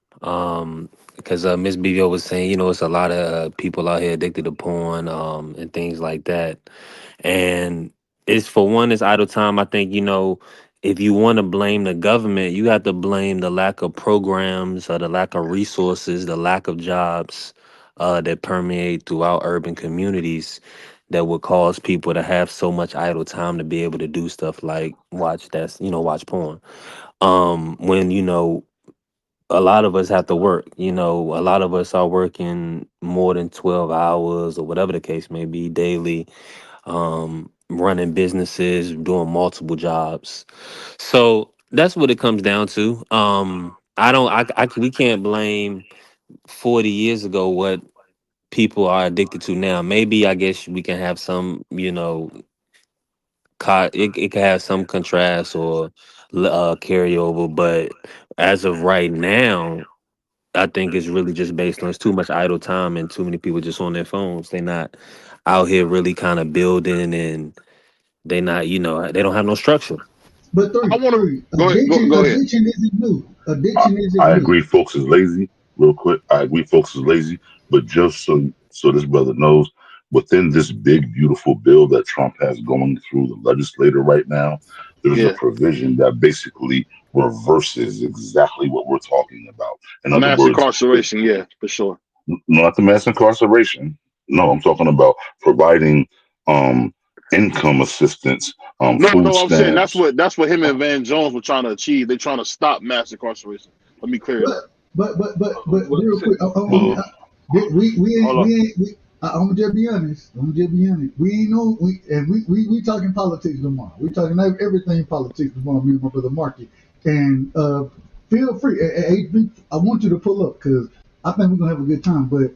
Because Miss BVO was saying, it's a lot of people out here addicted to porn, and things like that. And it's for one, it's idle time. I think, if you want to blame the government, you have to blame the lack of programs or the lack of resources, the lack of jobs that permeate throughout urban communities that would cause people to have so much idle time to be able to do stuff like watch porn. When, a lot of us have to work, a lot of us are working more than 12 hours or whatever the case may be daily, running businesses, doing multiple jobs. So that's what it comes down to. I don't, we can't blame 40 years ago what people are addicted to now. Maybe I guess we can have some, it can have some contrast or carryover, but as of right now, I think it's really just based on it's too much idle time and too many people just on their phones. They're not out here really kind of building, and they not, they don't have no structure. But I three, want to three. go ahead. Go ahead. Addiction isn't new. I, Addiction isn't I new. agree, folks is lazy. Real quick, I agree, folks is lazy. But just so this brother knows, within this big beautiful bill that Trump has going through the legislature right now, there's a Yeah, provision that basically reverses exactly what we're talking about. In other mass words, incarceration. Yeah, for sure. not the mass incarceration. No, I'm talking about providing um income assistance, No, food no, I'm saying stamps. that's what him and Van Jones were trying to achieve. They're trying to stop mass incarceration. Let me clear that. But What real is it? quick, Uh, Hold on. I'm gonna just be honest. We ain't no we talking politics tomorrow. We talking everything politics tomorrow. Me and my brother Marky, and feel free. I want you to pull up because I think we're gonna have a good time. But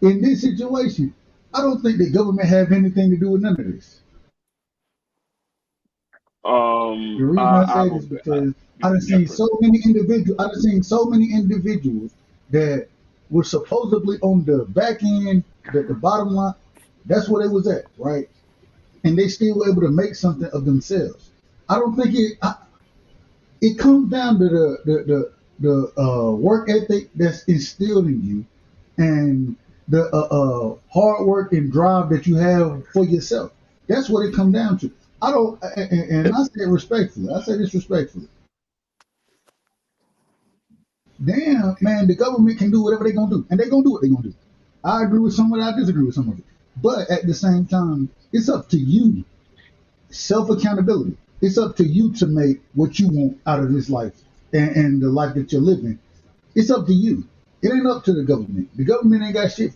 in this situation, I don't think the government have anything to do with none of this. The reason I I say go this back. because Give me that first. I done seen so many individuals that were supposedly on the back end, the bottom line. That's where they was at, right? And they still were able to make something of themselves. I don't think it comes down to the work ethic that's instilled in you and the hard work and drive that you have for yourself. That's what it comes down to. I don't, and I say it respectfully. I say this respectfully. damn, man, the government can do whatever they're gonna do, and they're gonna do what they're gonna do. I agree with some of it, I disagree with some of it. But at the same time, it's up to you. Self accountability. It's up to you to make what you want out of this life and the life that you're living. It's up to you. It ain't up to the government. The government ain't got shit.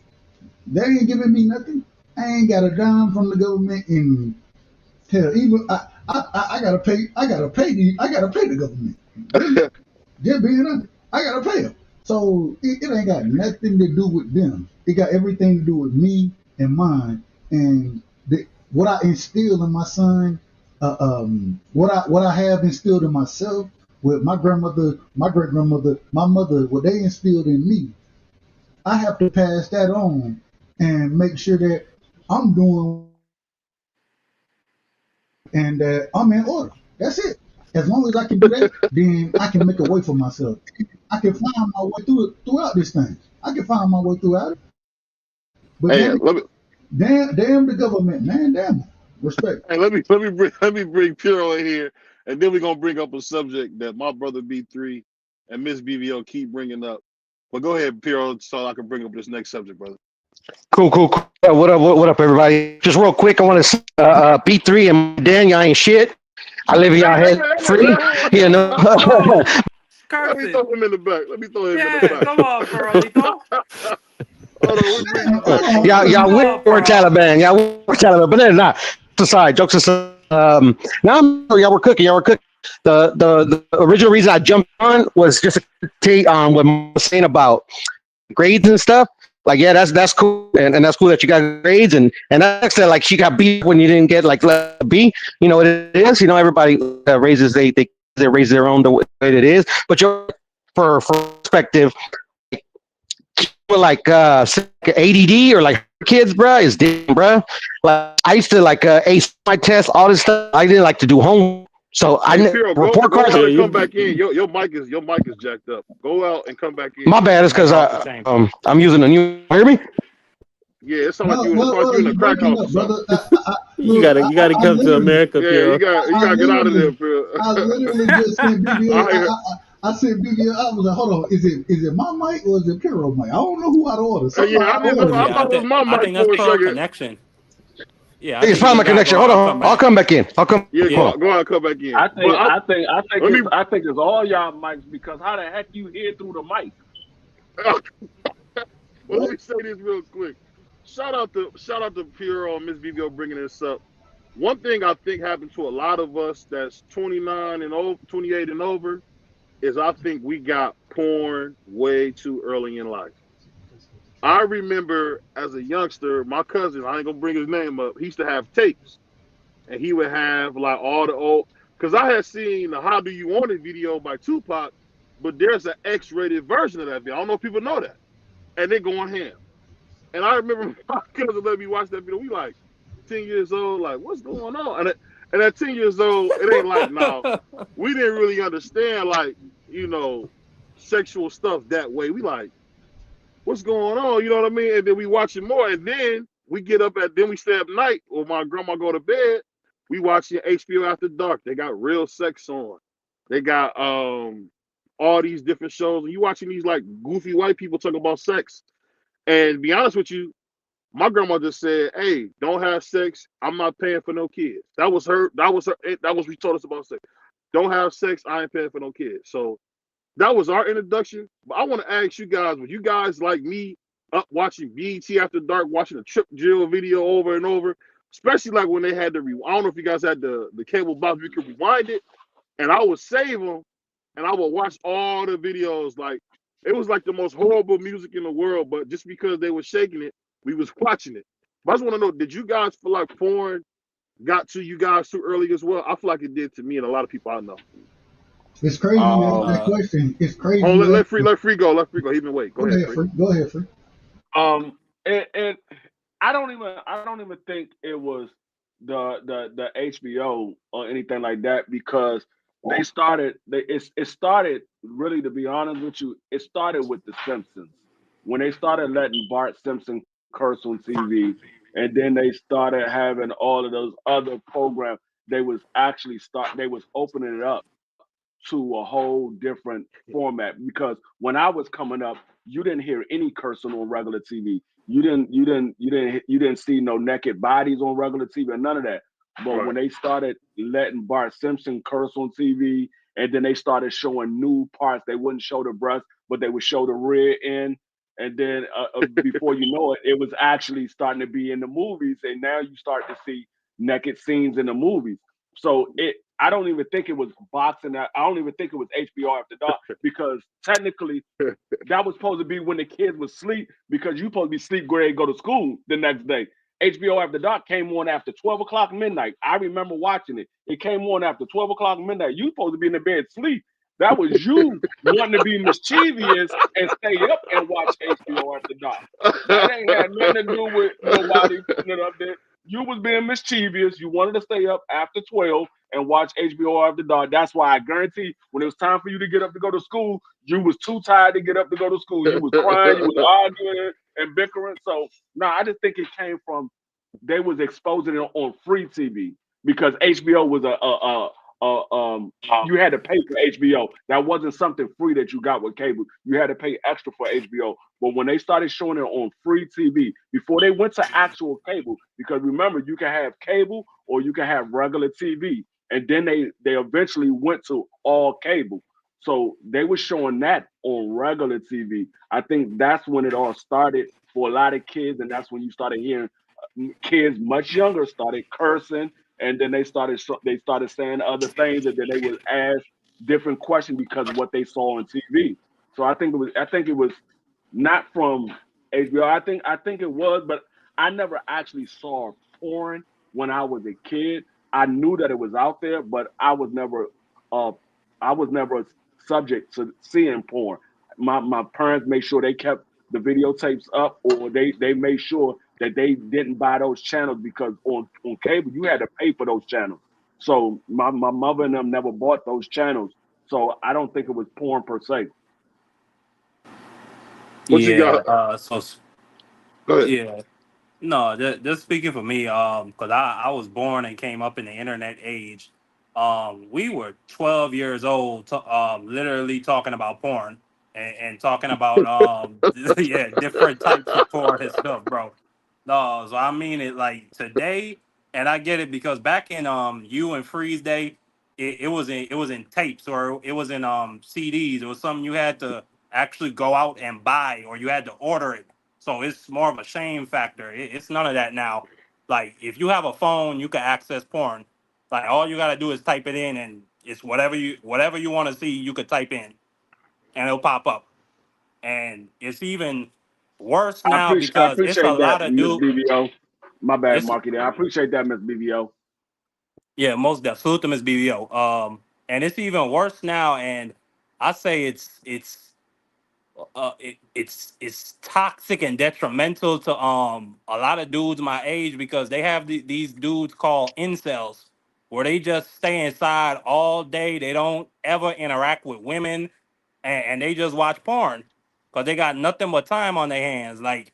They ain't giving me nothing. I ain't got a dime from the government, and hell, even I gotta pay. I gotta pay the government. Really, just being honest, I gotta pay them. So it ain't got nothing to do with them. It got everything to do with me and mine, and what I instill in my son, what I have instilled in myself with my grandmother, my great grandmother, my mother, what they instilled in me. I have to pass that on and make sure that I'm doing and that I'm in order. That's it. As long as I can do that, then I can make a way for myself. I can find my way through it throughout this thing. I can find my way throughout it. But Hey, damn the government, man, damn it. Respect. let me bring Puro in here, and then we're gonna bring up a subject that my brother B3 and Miss BBO keep bringing up. But go ahead, Puro, so I can bring up this next subject, brother. Cool. What up, everybody? Just real quick, I want to B3 and Dan, y'all ain't shit. I live in y'all head free, you know. Oh, Let me Curtis. throw him in the back. Let me throw him in the Yeah, back. come on, Perolito. Hold on, we bring you back, Hold brother. on, y'all Come wish on, were Pearl. Taliban. Y'all were Taliban, but then not. Aside, jokes aside. Now y'all were cooking. Y'all were cooking. The original reason I jumped on was just to take on what Mom was saying about grades and stuff. Like, yeah, that's cool, and that's cool that you got grades, and that's that. Like, she got B when you didn't get like a B. You know what it is. You know, everybody raises they raise their own the way it is. But you're for perspective, with like ADD or like kids, bruh, is different, bruh. Like, I used to like ace my test, all this stuff. I didn't like to do homework, so Hey, Puro, report go cards. out Yeah, and come you back in. Your mic is jacked up. Go out and come back in. My bad. It's My because fault the same. I'm using a new. Hear me? Yeah, it sounds like no, you in a you crack breaking house or up, something. brother. you Look, gotta you gotta I come to literally, America, Yeah, Pure. you I gotta get out of there, literally, Puro. I literally just sent BBL. I heard, I sent BBL. I was like, hold on, is it my mic or is it Puro mic? I don't know who out of order. Something yeah, I out of didn't know. order. I Yeah, thought it was my I mic think that's for a Pearl second. connection. Yeah, I It's think he probably my just gotta connection. go Hold out and come on. I'll back. come back in. I'll come. Yeah, Yeah. go out and come back in. I But think I think I think let me it's I think it's all y'all mics because how the heck you hear through the mic? well, let me say this real quick. Shout out to Puro and Miss Vivo bringing this up. One thing I think happened to a lot of us that's 29 and over, 28 and over, is I think we got porn way too early in life. I remember as a youngster, my cousin, I ain't gonna bring his name up, he used to have tapes. And he would have like all the old, because I had seen the How Do You Want It video by Tupac, but there's an X-rated version of that video. I don't know if people know that. And they're going ham. And I remember my cousin let me watch that video. We like 10 years old, like, what's going on? And at 10 years old, it ain't like now, we didn't really understand like, you know, sexual stuff that way. We like, what's going on? You know what I mean? And then we watch it more. And then we get up then we stay up night, or my grandma go to bed. We watching HBO After Dark. They got real sex on. They got all these different shows. And you watching these like goofy white people talk about sex. And to be honest with you, my grandma just said, "Hey, don't have sex. I'm not paying for no kids." That was her. That was what she told us about sex. Don't have sex. I ain't paying for no kids. So that was our introduction. But I want to ask you guys: would you guys like me up watching BET After Dark, watching the Trip Jill video over and over? Especially like when they had the I don't know if you guys had the cable box, you could rewind it, and I would save them, and I would watch all the videos. Like it was like the most horrible music in the world, but just because they were shaking it, we was watching it. But I just want to know: did you guys feel like porn got to you guys too early as well? I feel like it did to me and a lot of people I know. It's crazy you ask that Um, question. It's crazy Oh, you ask. let free go. Let free go. He been wait. Go Go ahead, ahead, free. free. Go ahead, free. and I don't even think it was the HBO or anything like that because it started really, to be honest with you, it started with the Simpsons when they started letting Bart Simpson curse on TV, and then they started having all of those other programs. They was opening it up to a whole different format, because when I was coming up, you didn't hear any cursing on regular TV. You didn't see no naked bodies on regular TV or none of that. But Right. when they started letting Bart Simpson curse on TV, and then they started showing new parts, they wouldn't show the breast, but they would show the rear end. And then before you know it, it was actually starting to be in the movies, and now you start to see naked scenes in the movies. So I don't even think it was boxing. I don't even think it was HBO After Dark, because technically that was supposed to be when the kids would sleep, because you supposed to be sleep grade, go to school the next day. HBO After Dark came on after 12 o'clock midnight. I remember watching it. It came on after 12 o'clock midnight. You supposed to be in the bed sleep. That was you wanting to be mischievous and stay up and watch HBO After Dark. That ain't had nothing to do with nobody putting it up there. You was being mischievous. You wanted to stay up after 12 and watch HBO After Dark. That's why I guarantee when it was time for you to get up to go to school, you was too tired to get up to go to school. You was crying, you was arguing and bickering. So no, I just think it came from they was exposing it on free TV, because HBO was you had to pay for HBO. That wasn't something free that you got with cable. You had to pay extra for HBO. But when they started showing it on free TV, before they went to actual cable, because remember, you can have cable or you can have regular TV. And then they eventually went to all cable. So they were showing that on regular TV. I think that's when it all started for a lot of kids, and that's when you started hearing kids much younger started cursing, and then they started saying other things, and then they would ask different questions because of what they saw on TV. So I think it was not from HBO. I think it was, but I never actually saw porn when I was a kid. I knew that it was out there, but uh I was never subject to seeing porn. My parents made sure they kept the videotapes up, or they made sure that they didn't buy those channels, because on cable you had to pay for those channels. So my mother and them never bought those channels. So I don't think it was porn per se. What you Yeah. got? Go ahead. Yeah. No, just speaking for me, because I was born and came up in the internet age. We were 12 years old, literally talking about porn and talking about yeah, different types of porn and stuff, bro. No, so I mean it like today, and I get it because back in you and Freeze Day, it was in tapes, or it was in CDs. It was something you had to actually go out and buy, or you had to order it. So it's more of a shame factor. It's none of that now. Like if you have a phone, you can access porn. Like all you gotta do is type it in, and it's whatever you want to see, you could type in, and it'll pop up. And it's even worse now I because it's a appreciate that, lot of Miss dude. BBO. My bad, It's Marky. There. I appreciate that, Miss BBO. Yeah, most definitely. Salute them as BBO. And it's even worse now, and I say it's toxic and detrimental to a lot of dudes my age, because they have these dudes called incels, where they just stay inside all day. They don't ever interact with women, and they just watch porn because they got nothing but time on their hands. Like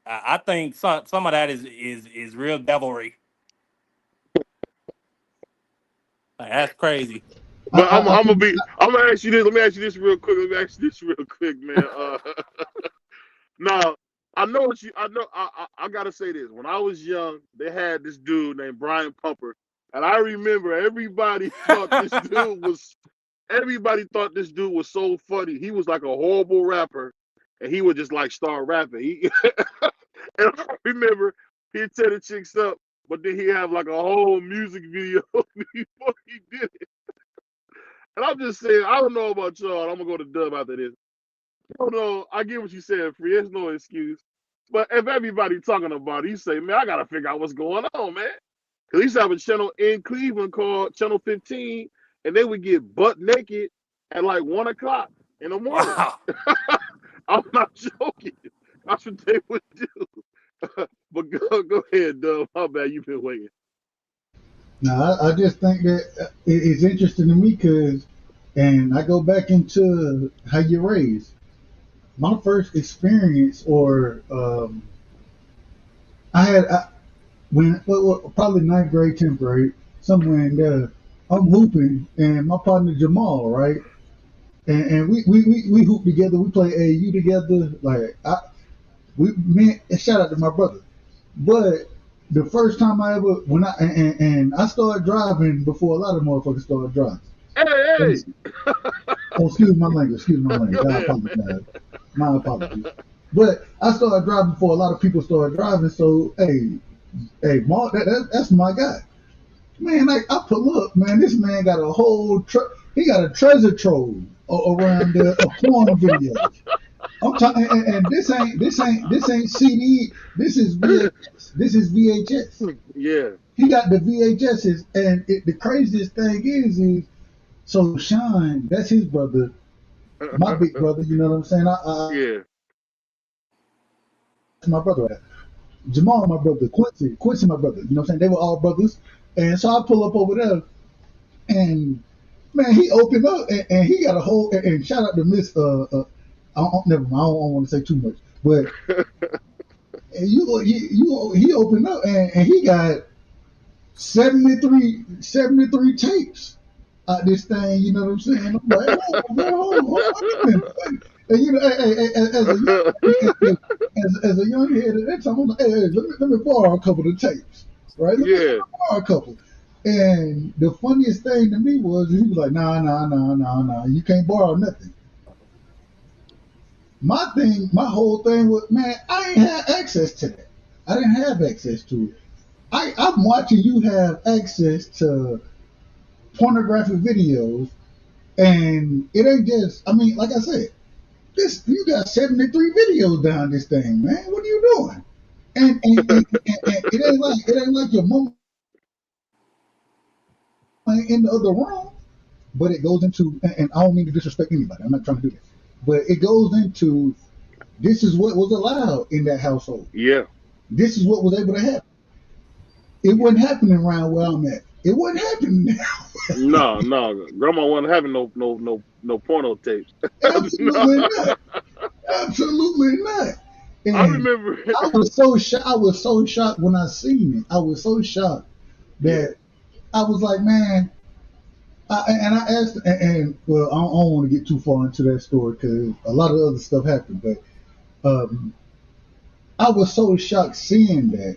I think some of that is real devilry. Like, that's crazy. I, But I, I think I'm gonna ask you this. Let me ask you this real quick. Let me ask you this real quick, man. Now I know what you. I know. I gotta say this. When I was young, they had this dude named Brian Pumper, and I remember everybody thought this dude was. Everybody thought this dude was so funny. He was like a horrible rapper, and he would just like start rapping. And I remember he'd tear the chicks up, but then he'd have like a whole music video before he did it. And I'm just saying, I don't know about y'all. I'm gonna go to Dub after this. I don't know. I get what you said, Free. There's no excuse. But if everybody talking about it, you say, man, I gotta figure out what's going on, man. Cause he used to have a channel in Cleveland called Channel 15, and they would get butt naked at like 1 o'clock in the morning. Wow. I'm not joking. That's what they would do. But go ahead, Dub. How bad you been waiting? no, I just think that it's interesting to me because, and I go back into how you're raised. My first experience, or I had when probably ninth grade, 10th grade, somewhere in there. I'm hooping, and my partner Jamal, right? And we hoop together. We play AU together. And shout out to my brother. But the first time I ever when I and I started driving before a lot of motherfuckers started driving. And, Hey, excuse my language. Excuse my language. go I ahead, apologize. My apologies. But I started driving before a lot of people started driving. So hey, Mark, that's my guy. Man, like I pull up, man. This man got a whole he got a treasure trove around there of porn videos. I'm talking, and this ain't CD. This is VHS. This is VHS. Yeah. He got the VHSs, and the craziest thing is so Sean, that's his brother, my big brother. You know what I'm saying? Yeah. That's my brother. Jamal, my brother. Quincy, my brother. You know what I'm saying? They were all brothers, and so I pull up over there, and man, he opened up, and he got a whole. And shout out to Miss. Never mind. I don't want to say too much, but and he opened up, and he got 73 tapes out this thing. You know what I'm saying? I'm like, hold on. And you know, as a young head at that time, I'm like, hey, let me borrow a couple of tapes, right? Let me Yeah. borrow a couple. And the funniest thing to me was he was like, nah, you can't borrow nothing. My whole thing was, man, I ain't had access to that. I didn't have access to it. I'm watching you have access to pornographic videos, and it ain't just. I mean, like I said, this you got 73 videos down this thing, man. What are you doing? And it ain't like your mom in the other room, but it goes into. And I don't mean to disrespect anybody. I'm not trying to do that, but it goes into. This is what was allowed in that household. Yeah. This is what was able to happen. It wasn't happening around where I'm at. It wasn't happening. No, grandma wasn't having no porno tapes. No. Absolutely not. Absolutely not. I And remember. I was so shocked. I was so shocked when I seen it. I was so shocked Yeah. that I was like, man. And I asked, well, I don't want to get too far into that story because a lot of other stuff happened. But I was so shocked seeing that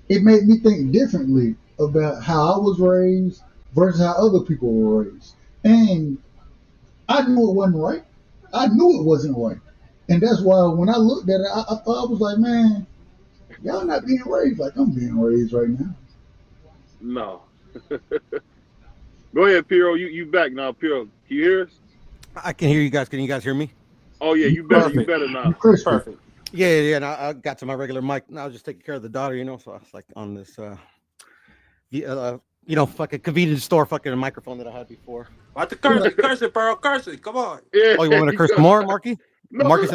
it made me think differently about how I was raised versus how other people were raised. And I knew it wasn't right. I knew it wasn't right. And that's why when I looked at it, I was like, man, y'all not being raised like I'm being raised right now. No. Go ahead, Piero. You back now, Piero. Can you hear us? I can hear you guys. Can you guys hear me? Oh yeah, You you better. You crispy. Perfect. better You now. crispy. Perfect. Yeah. And I got to my regular mic. Now I was just taking care of the daughter, so I was like on this, fucking convenience store fucking microphone that I had before. What the curse it, bro. Curse it. Come on. Yeah. Oh, you want me to curse some more, Marky? No. Marky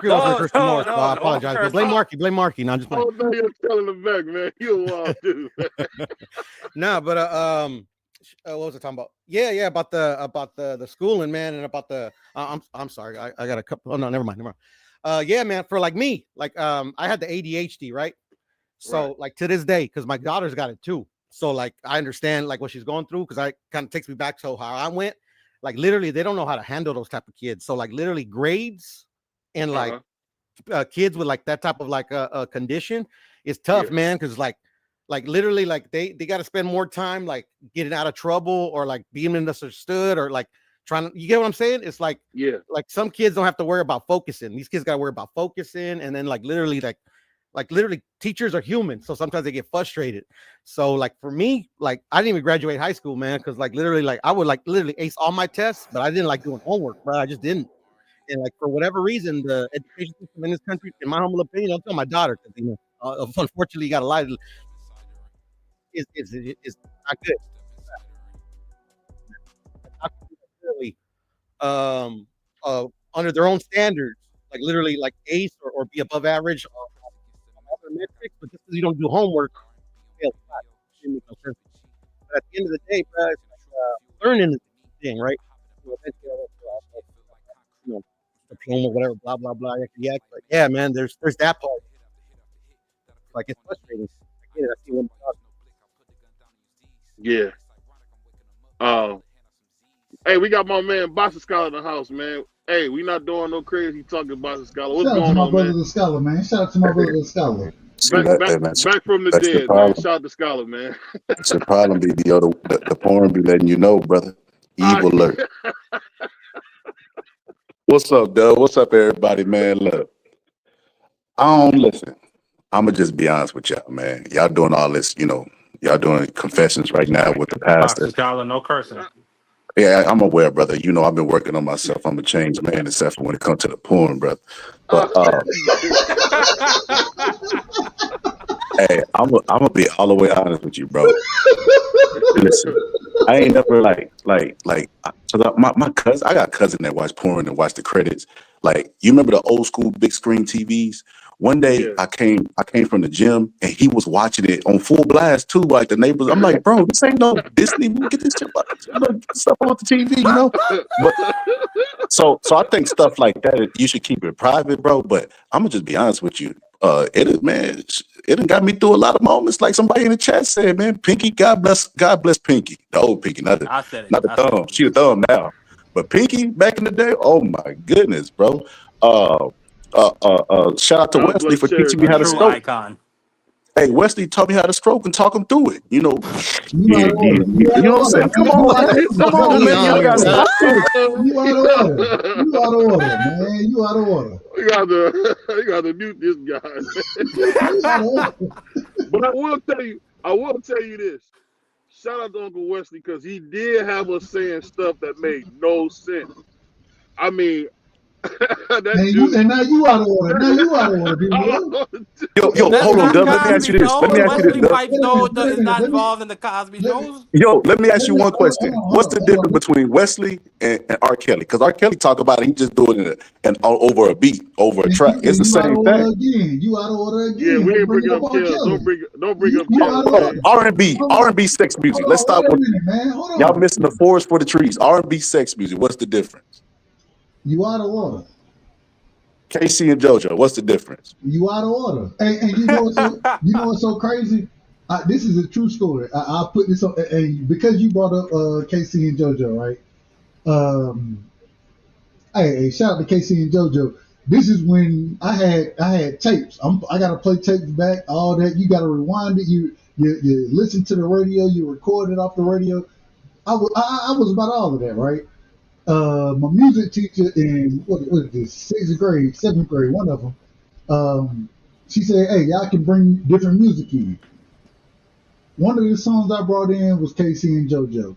wants me to curse some more, so I No. Don't apologize. But curse. blame Marky. Blame Marky. No, I'm just playing. Oh no, you're telling the back, man. You a wild dude. No, but what was I talking about? Yeah, about the schooling, man, and about the. I'm sorry, I got a couple. Oh no, never mind. Yeah, man, for like me, I had the ADHD, right? So Right. like to this day, because my daughter's got it too. So like I understand like what she's going through because I kind of takes me back to how I went. Like literally, they don't know how to handle those type of kids. So like literally grades and like kids with like that type of like a condition is tough, Yeah. man. Because like literally like they got to spend more time like getting out of trouble or like being misunderstood or like trying to, you get what I'm saying? It's like Yeah. some kids don't have to worry about focusing. These kids got to worry about focusing, and then like literally teachers are human, so sometimes they get frustrated. So like for me, like I didn't even graduate high school, man, because like literally like I would like literally ace all my tests, but I didn't like doing homework, bro. I just didn't. And like for whatever reason, the education system in this country, in my humble opinion, I'll tell my daughter because unfortunately, you got a lot of is not good. Not really, um, under their own standards, like literally like ace or be above average on other metrics, but just because you don't do homework, you fail class. It makes no sense. But at the end of the day, bro, it's like, learning is the key thing, right? So eventually I'll have, diploma, whatever, blah blah blah. Yeah, but yeah, man, there's that part. Like it's frustrating. I get it. I see one. Yeah. Uh, hey, we got my man Boston Scholar in the house, man. Hey, we not doing no crazy talking Boston Scholar. What's Shout out to going my on, brother man? the scholar, man. Shout out to my brother the scholar. See Back, that, back, hey, man, back from the that's the dead, man. problem. Shout out to Scholar, man. That's the problem, BBO. The porn be letting you know, brother. Ah, Evil alert. What's up, Doug? What's up, everybody, man? Look, I don't listen. I'ma just be honest with y'all, man. Y'all doing all this, y'all doing confessions right now with the Dr. pastor. Scholar, no cursing. Yeah, I'm aware, brother. I've been working on myself. I'm a changed man, except for when it comes to the porn, brother. But ah. hey, I'm gonna be all the way honest with you, bro. Listen, I ain't never my cousin. I got a cousin that watch porn and watch the credits. Like, you remember the old school big screen TVs? One day Yeah. I came from the gym and he was watching it on full blast too. Like, the neighbors, I'm like, bro, this ain't no Disney. Get this shit, get this stuff on the TV. But so I think stuff like that, you should keep it private, bro. But I'm gonna just be honest with you. It done got me through a lot of moments. Like somebody in the chat said, man, Pinky, God bless Pinky, the old Pinky, not the I said it. not the thumb. She the thumb now, but Pinky back in the day. Oh my goodness, bro. Uh, Shout out to God Wesley bless for Cherry, teaching me A how to man. true stroke. icon. Hey, Wesley taught me how to stroke and talk him through it. You out Yeah, of yeah, order. yeah. You out You know of what I'm order, saying? Come man. on, man. Come on, You man. out Y'all of gotta order. stop this. You out of order. You out of order, man. You out of order. You got to mute this guy. You out of order. But I will tell you this. Shout out to Uncle Wesley because he did have us saying stuff that made no sense. I mean, that dude. And now you out of order. Now you out of order, people. Yo, Wait That's hold a on, not Doug. minute. Let me ask you Cosby this. Let me Show. ask you this, Wesley Doug. Pipes Wait a Show minute. Wait a is minute. not involved in the Cosby Let me, Shows. Yo, let me ask let you me one question. hold What's on, the hold difference on. between Wesley and R. Kelly? Because R. Kelly talk about it, he just doing it over a beat, over a track. It's the You out same of order thing. again. You out of order Yeah, again. we For ain't bringing bringing up up R. Kells. Kelly. Don't bring up You Kells, out of Hold on. man. order. R&B, Hold on. R&B sex music. Let's Hold on. stop Wait a with minute, man. Hold y'all on. missing the forest for the trees. R&B sex music. What's the difference? You out of order. KC and JoJo. What's the difference? You out of order. And you know what's so crazy? This is a true story. I'll put this on, and because you brought up KC and JoJo, right? Um, hey, shout out to KC and JoJo. This is when I had tapes. I gotta play tapes back. All that you gotta rewind it. You listen to the radio. You record it off the radio. I was about all of that, right? My music teacher in what is this, sixth grade, seventh grade, one of them. She said, "Hey, y'all can bring different music in." One of the songs I brought in was Casey and JoJo.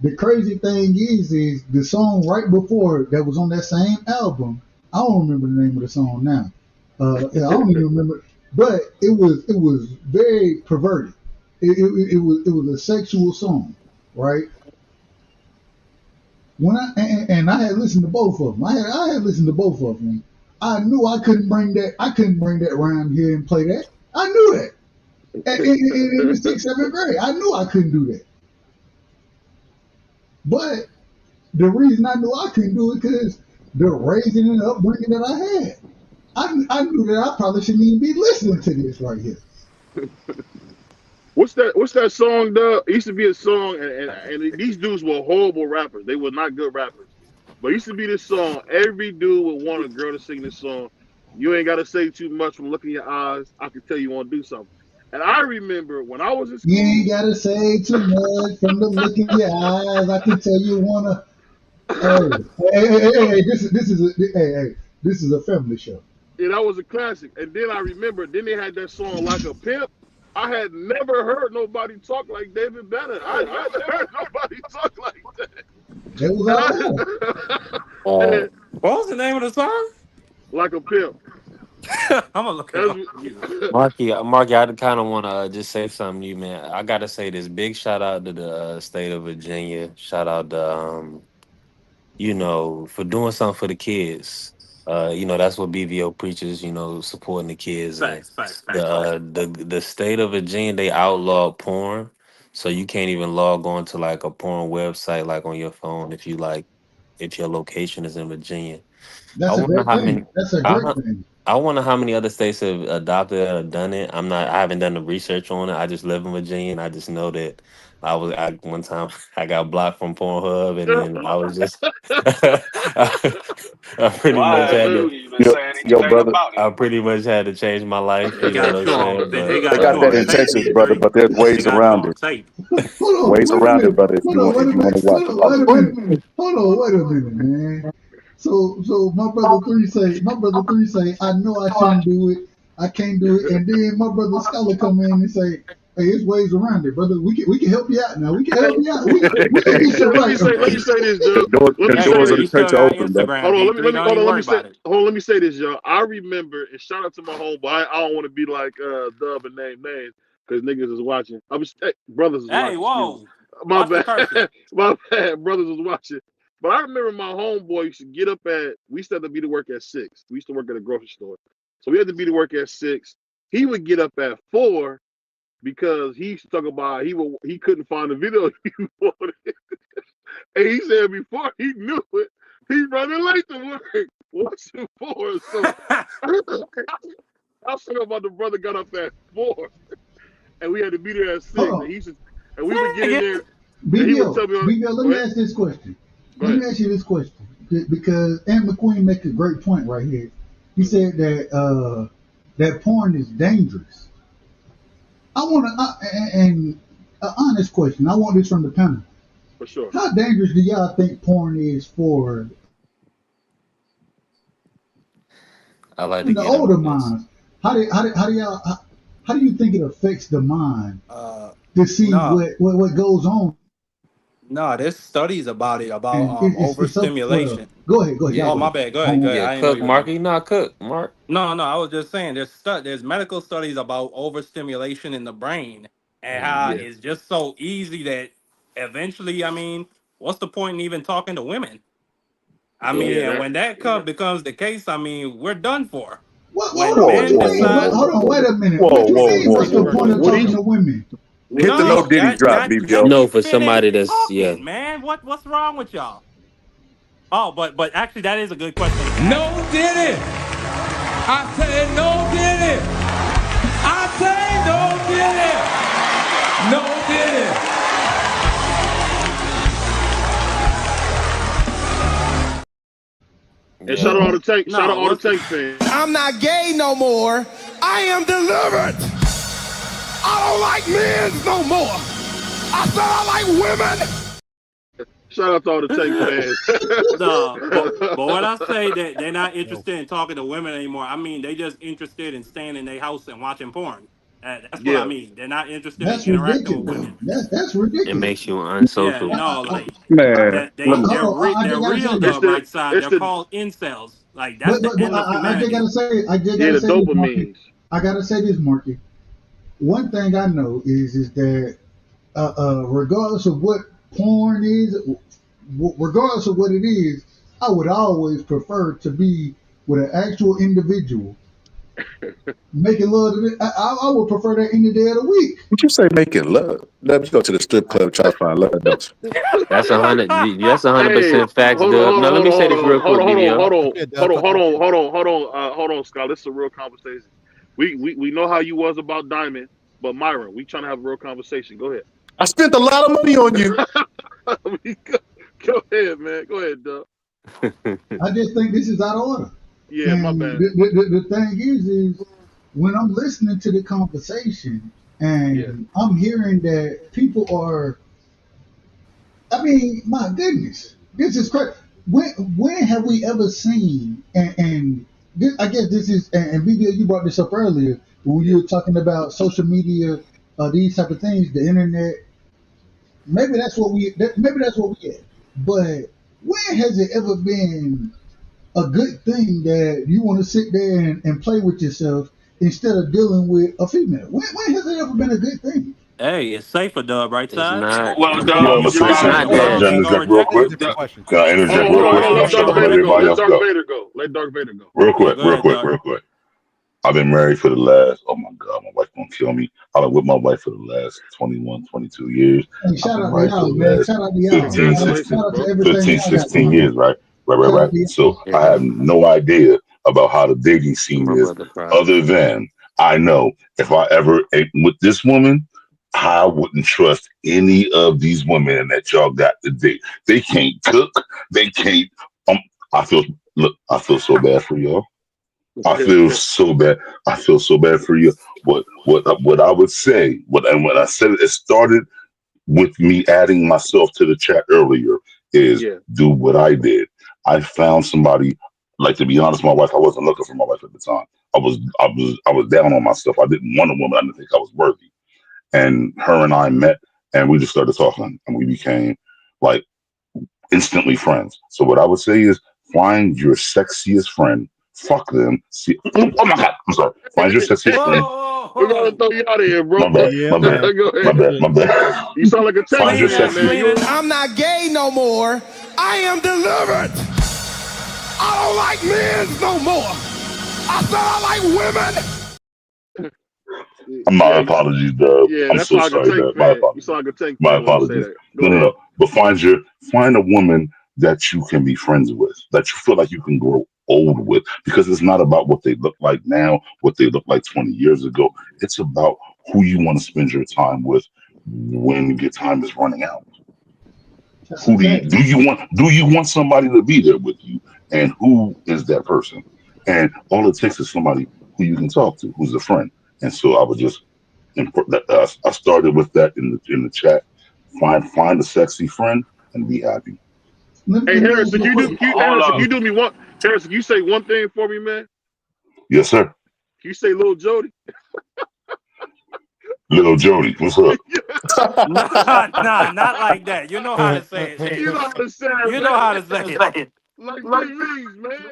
The crazy thing is the song right before that was on that same album. I don't remember the name of the song now. I don't even remember, but it was very perverted. It was a sexual song, right? When and I had listened to both of them. I had listened to both of them. I knew I couldn't bring that. I couldn't bring that around here and play that. I knew that. In the sixth, seventh grade, I knew I couldn't do that. But the reason I knew I couldn't do it because the raising and upbringing that I had. I knew that I probably shouldn't even be listening to this right here. What's that song? It used to be a song, and these dudes were horrible rappers. They were not good rappers. But it used to be this song. Every dude would want a girl to sing this song. You ain't got to say too much from looking in your eyes. I can tell you want to do something. And I remember when I was in You school. ain't gotta say too much from the look in your eyes. I can tell you wanna. Hey, this is a family show. Yeah, that was a classic. And then I remember, then they had that song Like a Pimp. I had never heard nobody talk like David Banner. I had never heard nobody talk like that. It was And out of order. and What was the name of the song? Like a Pimp. I'm gonna look it up. Jesus. Marky, I kind of want to just say something to you, man. I gotta say this big shout out to the state of Virginia. Shout out to for doing something for the kids. That's what BVO preaches. Supporting the kids and Facts, facts, the facts. the state of Virginia. They outlawed porn, so you can't even log on to like a porn website like on your phone if your location is in Virginia. I That's a wonder great how thing. many. That's a I, great thing. I wonder how many other states have adopted it or done it. I haven't done the research on it. I just live in Virginia, and I just know that one time I got blocked from Pornhub, and then I was just I pretty much Why Oh had you to. man. didn't even Yo, say yo, anything brother. about it? I pretty much had to change my life. They You know what got I'm you on. saying? They They got got you that on in tape, Texas, brother, B3. but there's They ways got you around on it. tape. Hold on, Ways wait a around it, minute. brother. If Hold you on, want, wait if a you want to minute. watch Hold the on, wait a law. minute. Hold on, wait a minute, man. So my brother three say, I know I shouldn't do it. I can't do it. And then my brother Scholar come in and say, hey, there's ways around it, brother. We can help you out now. We can help you out. We can get you right. Let me say this, Dub. Let The me Hey, say doors of you the this. still church are got open, brother. Instagram, Hold on, B3. Don't even let worry me say about it. hold on, let me say this, y'all. I remember, and shout out to my homeboy. I don't want to be like Dub and name names because niggas is watching. Brothers is Hey, watching, excuse me. whoa. My Watch the bad. cursing. My bad. Brothers was watching. But I remember my homeboy used to get up we used to have to be to work at 6. We used to work at a grocery store. So we had to be to work at 6. He would get up at 4 because he stuck about he couldn't find the video he wanted. And he said before he knew it, he running late to work. What's it for? So I was talking about the brother got up at 4 and we had to be there at 6. Hold And on. we would get in Nigga. there and he would BBO, tell me let go me ahead. ask this question. Go Let ahead. me ask you this question because Aunt McQueen make a great point right here. He said that that porn is dangerous. I want to, and an honest question. I want this from the panel. For sure. How dangerous do y'all think porn is for I like to the get them older on this. minds? How do you think it affects the mind to see No, what goes on? no, there's studies about it, about And it's up for. overstimulation. Go ahead. Yeah, Oh, Y'all my go. bad. Go ahead. Go ahead. yeah. I didn't know Cook, you were Mark. done. You not cook, Mark. No, I was just saying there's medical studies about overstimulation in the brain and how Yeah. it's just so easy that eventually, I mean, what's the point in even talking to women? I Yeah. mean, Yeah, and that when that becomes the case, I mean, we're done for. When What men you Whoa, mean? decide, Hold on. Wait a minute. whoa, What you whoa, mean? whoa, What's the whoa, point whoa, of what talking he's to women? Hit the no no, Diddy drop, let BBO. me No, for finish somebody that's talking, man. What's wrong with y'all? Oh, but actually, that is a good question to No ask. Diddy. I said no Diddy. I say no Diddy. No Diddy. and yeah. shout out No, all the what's tank fans. I'm not gay no more. I am delivered. I don't like men no more. I said I like women. Shout out to all the tank fans. the but when I say that they're not interested in talking to women anymore, I mean they just interested in staying in their house and watching porn. That's what I Yeah. mean. They're not interested in That's interacting with ridiculous. women. That's It ridiculous. makes you Yeah, unsociable. no, like Man, that let me. Hold on. I they're just gotta say real this. It's the the bright side. it's They're the called incels. Like that's the But end of I just humanity. yeah, gotta the say this, Marky. dopamines. I gotta say this, Marky. One thing I know is that regardless of what porn is, regardless of what it is, I would always prefer to be with an actual individual making love to it. I would prefer that any day of the week. What you say making love? Let me go to the strip club try to find love, don't you? That's 100. That's Hey, 100% facts, hold on, Dub. hold Now on, let hold me on, say hold this on, real hold quick, on, hold on, BBL. hold on, hold on, Scott. This is a real conversation. We know how you was about Diamond, but Myron, we trying to have a real conversation. Go ahead. I spent a lot of money on you. Go ahead, man. Go ahead, Doug. I just think this is out of order. Yeah, my And bad. the thing is when I'm listening to the conversation Yeah. and I'm hearing that people are, I mean, my goodness, this is crazy. When have we ever seen, and this, I guess this is, and BBL, you brought this up earlier when Yeah. you were talking about social media, these type of things, the internet. Maybe that's what we get. But when has it ever been a good thing that you want to sit there and play with yourself instead of dealing with a female? When has it ever been a good thing? Hey, it's safer, Dub, right It's side? not. Well, Yo, dog, I'm gonna you're say It's right. something. not Can I Females that. ain't gonna interject real reject quick? you. Can I Hold interject on, real hold on, quick? hold on. Let Females ain't Darth gonna Let Vader reject go. everybody you. Let else Darth go. Vader go. Let Darth Vader go. Real quick, Go real ahead, quick, Dub. real quick. I've been married for the last, oh my God, my wife gonna kill me. I've been with my wife for the last 21, 22 years. Hey, I've shout been out to married for y'all, the man. last Shout out to y'all. 15, Shout 16, Congratulations, out to bro. everything 15, y'all got 16 going years, on. right? Right. So I have no idea about how the dating scene My is, brother probably. other than I know if I ever ate with this woman, I wouldn't trust any of these women that y'all got to date. They can't cook. They can't. I feel I feel so bad for y'all. I feel so bad. I feel so bad for you. What I would say, when I said it started with me adding myself to the chat earlier, is do what I did. I found somebody. Like, to be honest, my wife. I wasn't looking for my wife at the time. I was down on myself. I didn't want a woman. I didn't think I was worthy. And her and I met, and we just started talking, and we became like instantly friends. So what I would say is find your sexiest friend. Fuck them. See, oh my God, I'm sorry. Find your sexiest friend. We're gonna throw you out of here, bro. My bad. Go ahead. My bad. You sound like a Find your tank man. I'm not gay no more. I am delivered. I don't like men no more. I said I like women. My apologies, Dub. Yeah, I'm that's so like sorry, a tank Dub. My fan. apologies. You sound like a tank My fan when you say apologies. that. Go ahead. No. But find a woman that you can be friends with, that you feel like you can grow old with, because it's not about what they look like now, what they look like 20 years ago. It's about who you want to spend your time with when your time is running out. Who do you want somebody to be there with you, and who is that person? And all it takes is somebody who you can talk to, who's a friend. And so I would just I started with that in the chat. Find a sexy friend and be happy. Hey Harrison, you do me one. Harrison, you say one thing for me, man. Yes, sir. You say Lil Jody. Lil Jody, what's up? Nah, not like that. You know how to say it. You know how to say it. You know how to say it. Like Big Leagues, man.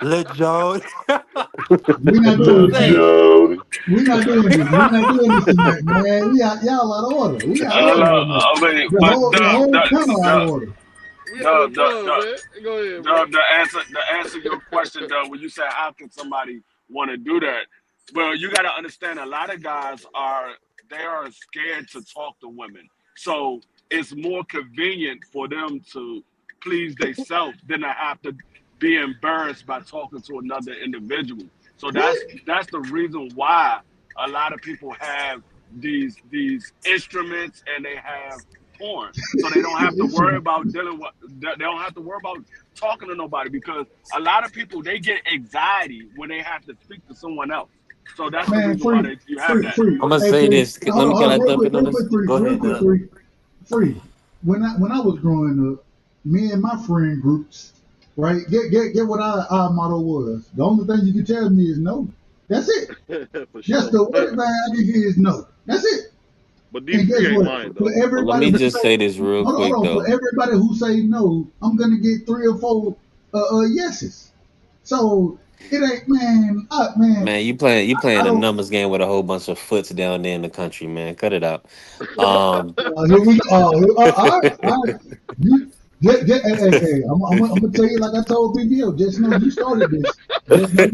Lil Jody. We're not doing this. Jody. We're not doing this. We're not doing this tonight, man. Y'all out of order. We out of order. The whole panel out of order. Go ahead, man. To answer your question, though, when you say how can somebody want to do that, well, you got to understand a lot of guys are scared to talk to women, so it's more convenient for them to please themselves than to have to be embarrassed by talking to another individual. So that's the reason why a lot of people have these instruments and they have porn, so they don't have to worry about they don't have to worry about talking to nobody, because a lot of people, they get anxiety when they have to speak to someone else. So that's the reason why you have that. I'm gonna say this. Let me get jump in on this. Go ahead. Free. When I was growing up, me and my friend groups, right? Get what our motto was. The only thing you can tell me is no. That's it. Just the only thing I can hear is no. That's it. But these ain't mine, though. Let me just say this real quick, though. For everybody who say no, I'm gonna get 3 or 4 yeses. So it ain't, man. Man, you playing a numbers game with a whole bunch of foots down there in the country, man. Cut it out. Here we go. All right. Hey, I'm gonna tell you like I told BBO. Just know you started this. Just know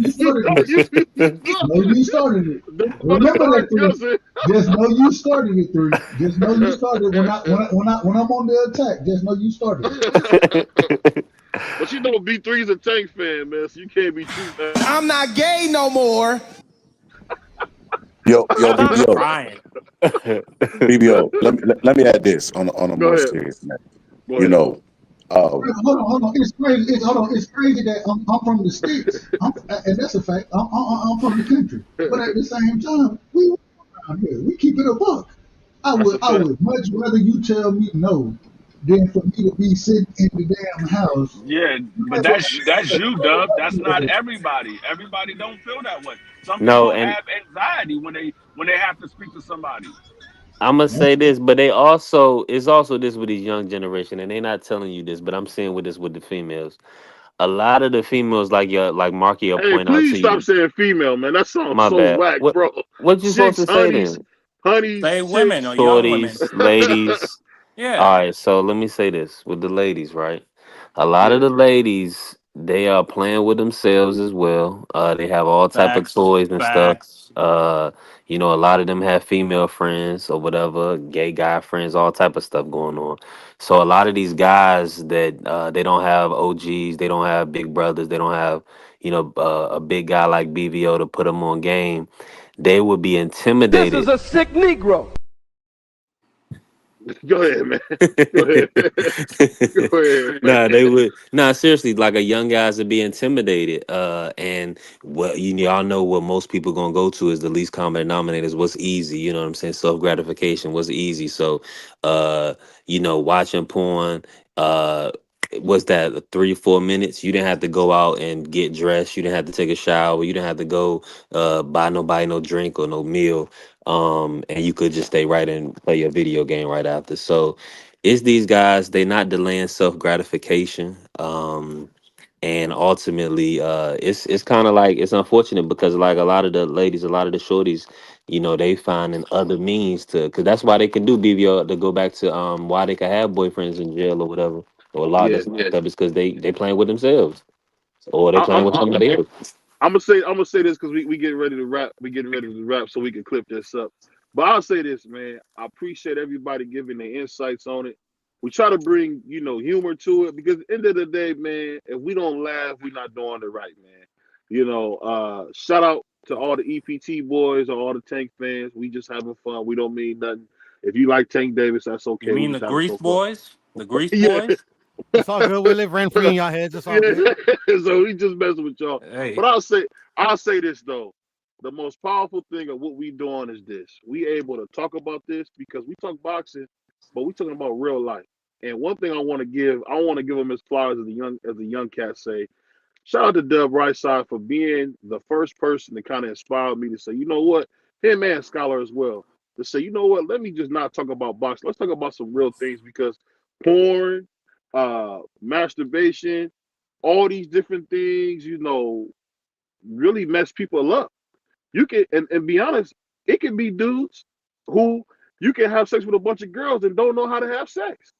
you started it. Remember that, 3. Just know you started it, 3. Just know you started when I'm on the attack. Just know you started it. But you know, B3's a Tank fan, man, so you can't be too bad. I'm not gay no more. Yo, BBO. Let me add this on a more serious note. You know, hold on. It's crazy. It's crazy that I'm from the sticks, and that's a fact. I'm from the country, but at the same time, we around here. We keep it a buck. I would much rather you tell me no than for me to be sitting in the damn house. Yeah, but that's you, Dub. That's not everybody. Everybody don't feel that way. Some people have anxiety when they have to speak to somebody. I'm gonna say this, but it's also this with these young generation, and they're not telling you this, but I'm seeing with this with the females. A lot of the females, like Marky will point out to you. Please stop saying female, man. That sounds so whack, bro. What you supposed to say then? Honeys, say women or young women. Ladies. Yeah. All right, so let me say this with the ladies, right? A lot of the ladies, They are playing with themselves as well. They have all type of Facts. toys and stuff. Facts. You know, a lot of them have female friends or whatever, gay guy friends, all type of stuff going on. So a lot of these guys that they don't have OGs, they don't have big brothers, they don't have a big guy like BVO to put them on game. They would be This is intimidated. a sick Negro. Go ahead, man. Go ahead. Go ahead. Nah, they would. Nah, seriously, like a young guys would be intimidated. And what y'all know what most people gonna go to is the least common denominator is what's easy. You know what I'm saying? Self gratification was easy. So, watching porn. Was that 3-4 minutes? You didn't have to go out and get dressed. You didn't have to take a shower. You didn't have to go buy nobody no drink or no meal. And you could just stay right and play your video game right after. So it's these guys, they not delaying self gratification. And ultimately, it's kind of like it's unfortunate because like a lot of the ladies, a lot of the shorties, they finding other means because that's why they can do BBO to go back to why they can have boyfriends in jail or whatever or a lot Yeah. that's locked up is because they playing with themselves or they playing with somebody else. I'm gonna say this because we getting ready to wrap. We getting ready to wrap so we can clip this up. But I'll say this, man. I appreciate everybody giving their insights on it. We try to bring humor to it because at the end of the day, man, if we don't laugh, we're not doing it right, man. Shout out to all the EPT boys or all the Tank fans. We just having fun. We don't mean nothing. If you like Tank Davis, that's okay. You We mean the just having Grease so fun. Boys? The Grease Yeah. Boys? It's all good. We live rent free in your heads. It's all good. So we just messing with y'all. Hey. But I'll say this though. The most powerful thing of what we doing is this. We able to talk about this because we talk boxing, but we talking about real life. And one thing I want to give him his flowers as a young cat say. Shout out to Dub Rightside for being the first person to kind of inspire me to say, you know what, him and Scholar as well, to say, you know what, let me just not talk about boxing. Let's talk about some real things because porn, masturbation, all these different things, really mess people up. You can and be honest, it can be dudes who you can have sex with a bunch of girls and don't know how to have sex.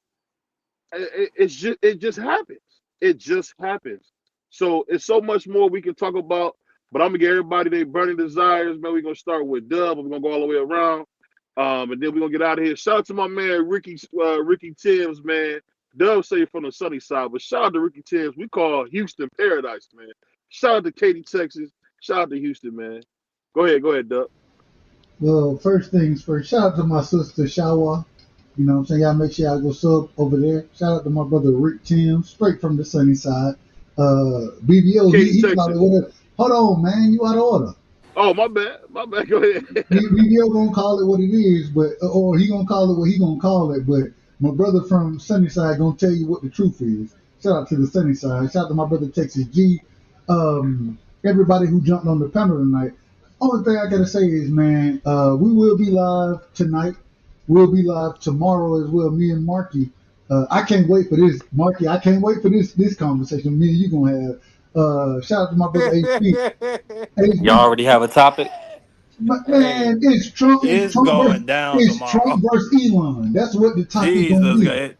It just happens. It just happens. So it's so much more we can talk about. But I'm gonna get everybody their burning desires, man. We're gonna start with Dub. We're gonna go all the way around. And then we're gonna get out of here. Shout out to my man Ricky Timms, man. Dub say from the sunny side, but shout out to Ricky Timms. We call Houston paradise, man. Shout out to Katy, Texas. Shout out to Houston, man. Go ahead, Dub. Well, first things first, shout out to my sister Shawa. You know what I'm saying? Y'all make sure y'all go sub over there. Shout out to my brother Rick Timms, straight from the sunny side. BBO, he probably would have. Hold on, man, you out of order. Oh, my bad. Go ahead. BBO gonna call it what it is, or he gonna call it what he gonna call it. But my brother from Sunnyside gonna tell you what the truth is. Shout out to the Sunnyside. Shout out to my brother Texas G. Everybody who jumped on the panel tonight. Only thing I gotta say is, man, we will be live tonight. We'll be live tomorrow as well. Me and Marky. I can't wait for this, Marky. I can't wait for this conversation me and you gonna have. Shout out to my brother HB. Y'all already have a topic? Man, it's Trump. It's going down tomorrow. Trump versus Elon. That's what the topic is gonna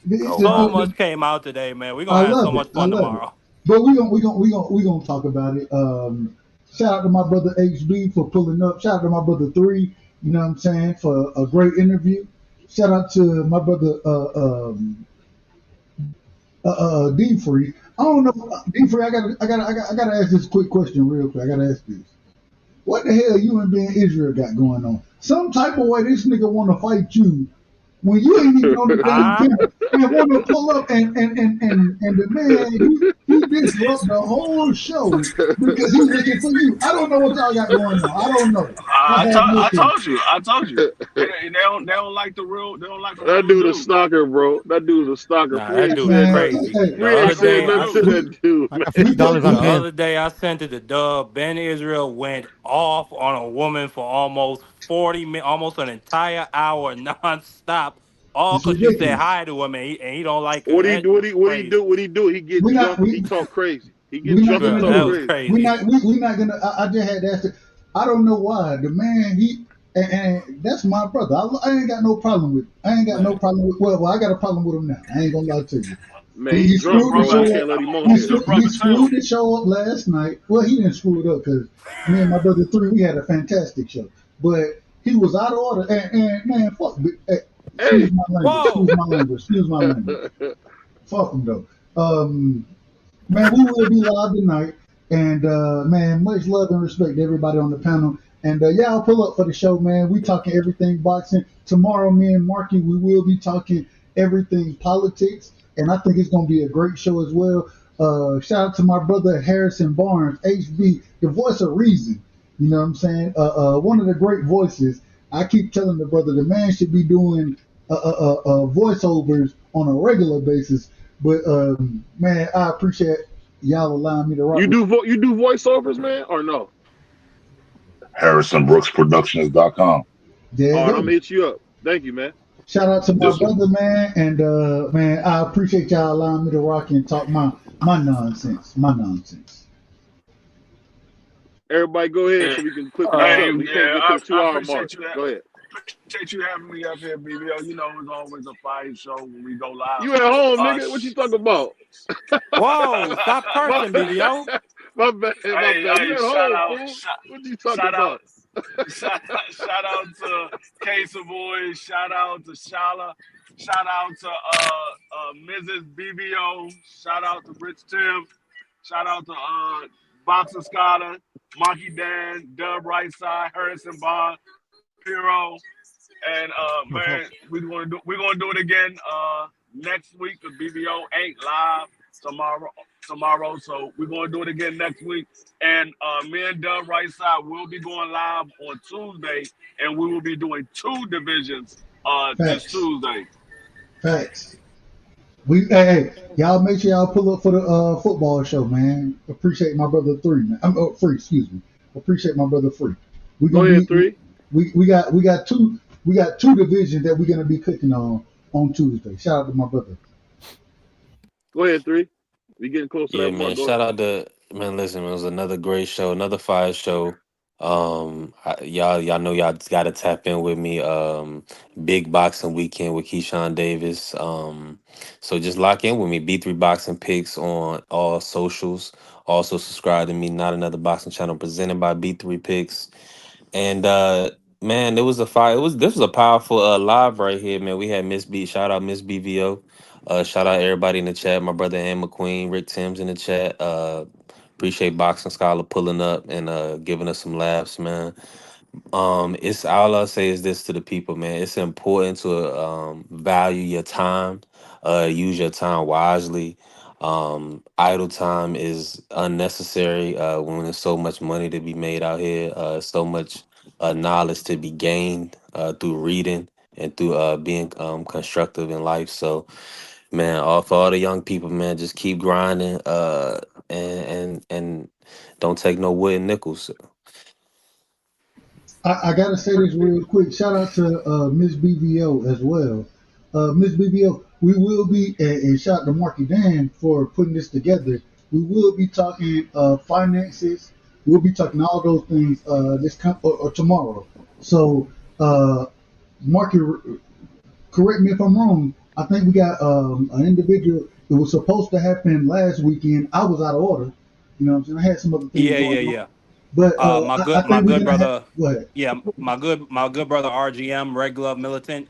be. So much came out today, man. We're gonna have so much fun tomorrow. But we gonna talk about it. Shout out to my brother HB for pulling up. Shout out to my brother 3. You know what I'm saying, for a great interview. Shout out to my brother D Free. I don't know, D Free. I gotta ask this quick question real quick. I gotta ask this. What the hell you and Ben Israel got going on? Some type of way this nigga want to fight you when you ain't even on the damn camera and want to pull up and the man he disrupt the whole show because he's looking for you. I don't know what y'all got going on. I don't know. I told you. They don't like the real. They don't like the that dude a stalker, bro. That dude's a stalker. That dude is crazy. The other day I sent it to Dub. Ben Israel went off on a woman for almost 40 minutes, almost an entire hour nonstop. All because you said hi to him and he don't like her. What he do? He get drunk. He talk crazy. He get drunk and talk crazy. We're not gonna. I just had to ask it. I don't know why the man and that's my brother. I ain't got no problem with. I ain't got no problem with. Well, I got a problem with him now. I ain't gonna lie to you. Man, he drunk, bro. I can't let him on here. He screwed the show up last night. Well, he didn't screw it up because me and my brother Three, we had a fantastic show. But he was out of order. And man, fuck. Excuse my language. Fuck him though. Man, we will be live tonight. And man, much love and respect to everybody on the panel. And y'all pull up for the show, man. We talking everything boxing. Tomorrow, me and Marky, we will be talking everything politics. And I think it's going to be a great show as well. Shout out to my brother Harrison Barnes, HB, the voice of reason. You know what I'm saying? One of the great voices. I keep telling the brother, the man should be doing voiceovers on a regular basis. But man, I appreciate y'all allowing me to rock. You do voiceovers, man, or no? HarrisonBrooksProductions.com. Yeah, all right, I'm gonna hit you up. Thank you, man. Shout out to my brother, man, and man, I appreciate y'all allowing me to rock and talk my nonsense. Everybody, go ahead so we can clip this up. We can't get to the 2 hour mark. Go ahead. Appreciate you having me up here, BBO. You know, it's always a fire show when we go live. You at home, nigga? What you talking about? Whoa, stop cursing, BBO. My bad. You at home, fool? What you talking about? Shout out to K Savoy. Shout out to Shala. Shout out to Mrs. BBO. Shout out to Rich Tim. Shout out to Boxer Scholar, Monkey Dan, Dub Right Side, Harrison Bond, Hero, and man, we're gonna do it again next week. The BBO ain't live tomorrow, so we're gonna do it again next week. And me and Dub Right Side will be going live on Tuesday, and we will be doing 2 divisions this Tuesday. Facts. Hey, y'all make sure y'all pull up for the football show, man. Appreciate my brother Free, man. Free, excuse me. Appreciate my brother Free. Go ahead, Three. We got two divisions that we're gonna be cooking on Tuesday. Shout out to my brother. Go ahead, Three. We getting close to that man. Shout out to man. Listen, it was another great show, another fire show. Y'all know y'all got to tap in with me. Big Boxing Weekend with Keyshawn Davis. So just lock in with me. B3 Boxing Picks on all socials. Also subscribe to me. Not Another Boxing Channel presented by B3 Picks. And man, it was a fire. This was a powerful live right here, man. We had Miss B. Shout out Miss BVO. Shout out everybody in the chat. My brother Ann McQueen, Rick Timms in the chat. Appreciate Boxing Scholar pulling up and giving us some laughs, man. It's all I'll say is this to the people, man. It's important to value your time, use your time wisely. Idle time is unnecessary when there's so much money to be made out here, so much knowledge to be gained through reading and through being constructive in life. So, man, for all the young people, man, just keep grinding and don't take no wooden nickels. I gotta say this real quick. Shout out to Miss BVO as well. Miss BVO, we will be, and shout out to Marky Dan for putting this together. We will be talking finances. We'll be talking all those things or tomorrow. So, Marky, correct me if I'm wrong. I think we got an individual. It was supposed to happen last weekend. I was out of order. You know what I'm saying? I had some other things going on. But my good brother RGM, Red Glove Militant.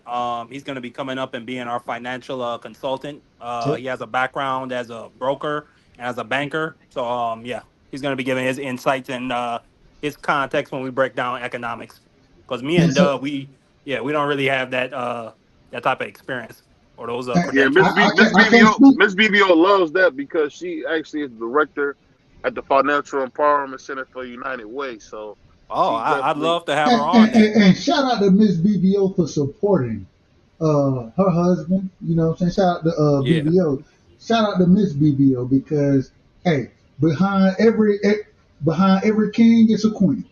He's going to be coming up and being our financial consultant. He has a background as a broker and as a banker. So he's going to be giving his insights and his context when we break down economics. Because me and Doug, we don't really have that type of experience or those. Miss BBO loves that because she actually is the director at the Financial Empowerment Center for United Way. So, I'd love to have her on. And shout out to Miss BBO for supporting her husband. You know what I'm saying? Shout out to BBO. Shout out to Miss BBO because hey, behind every king is a queen.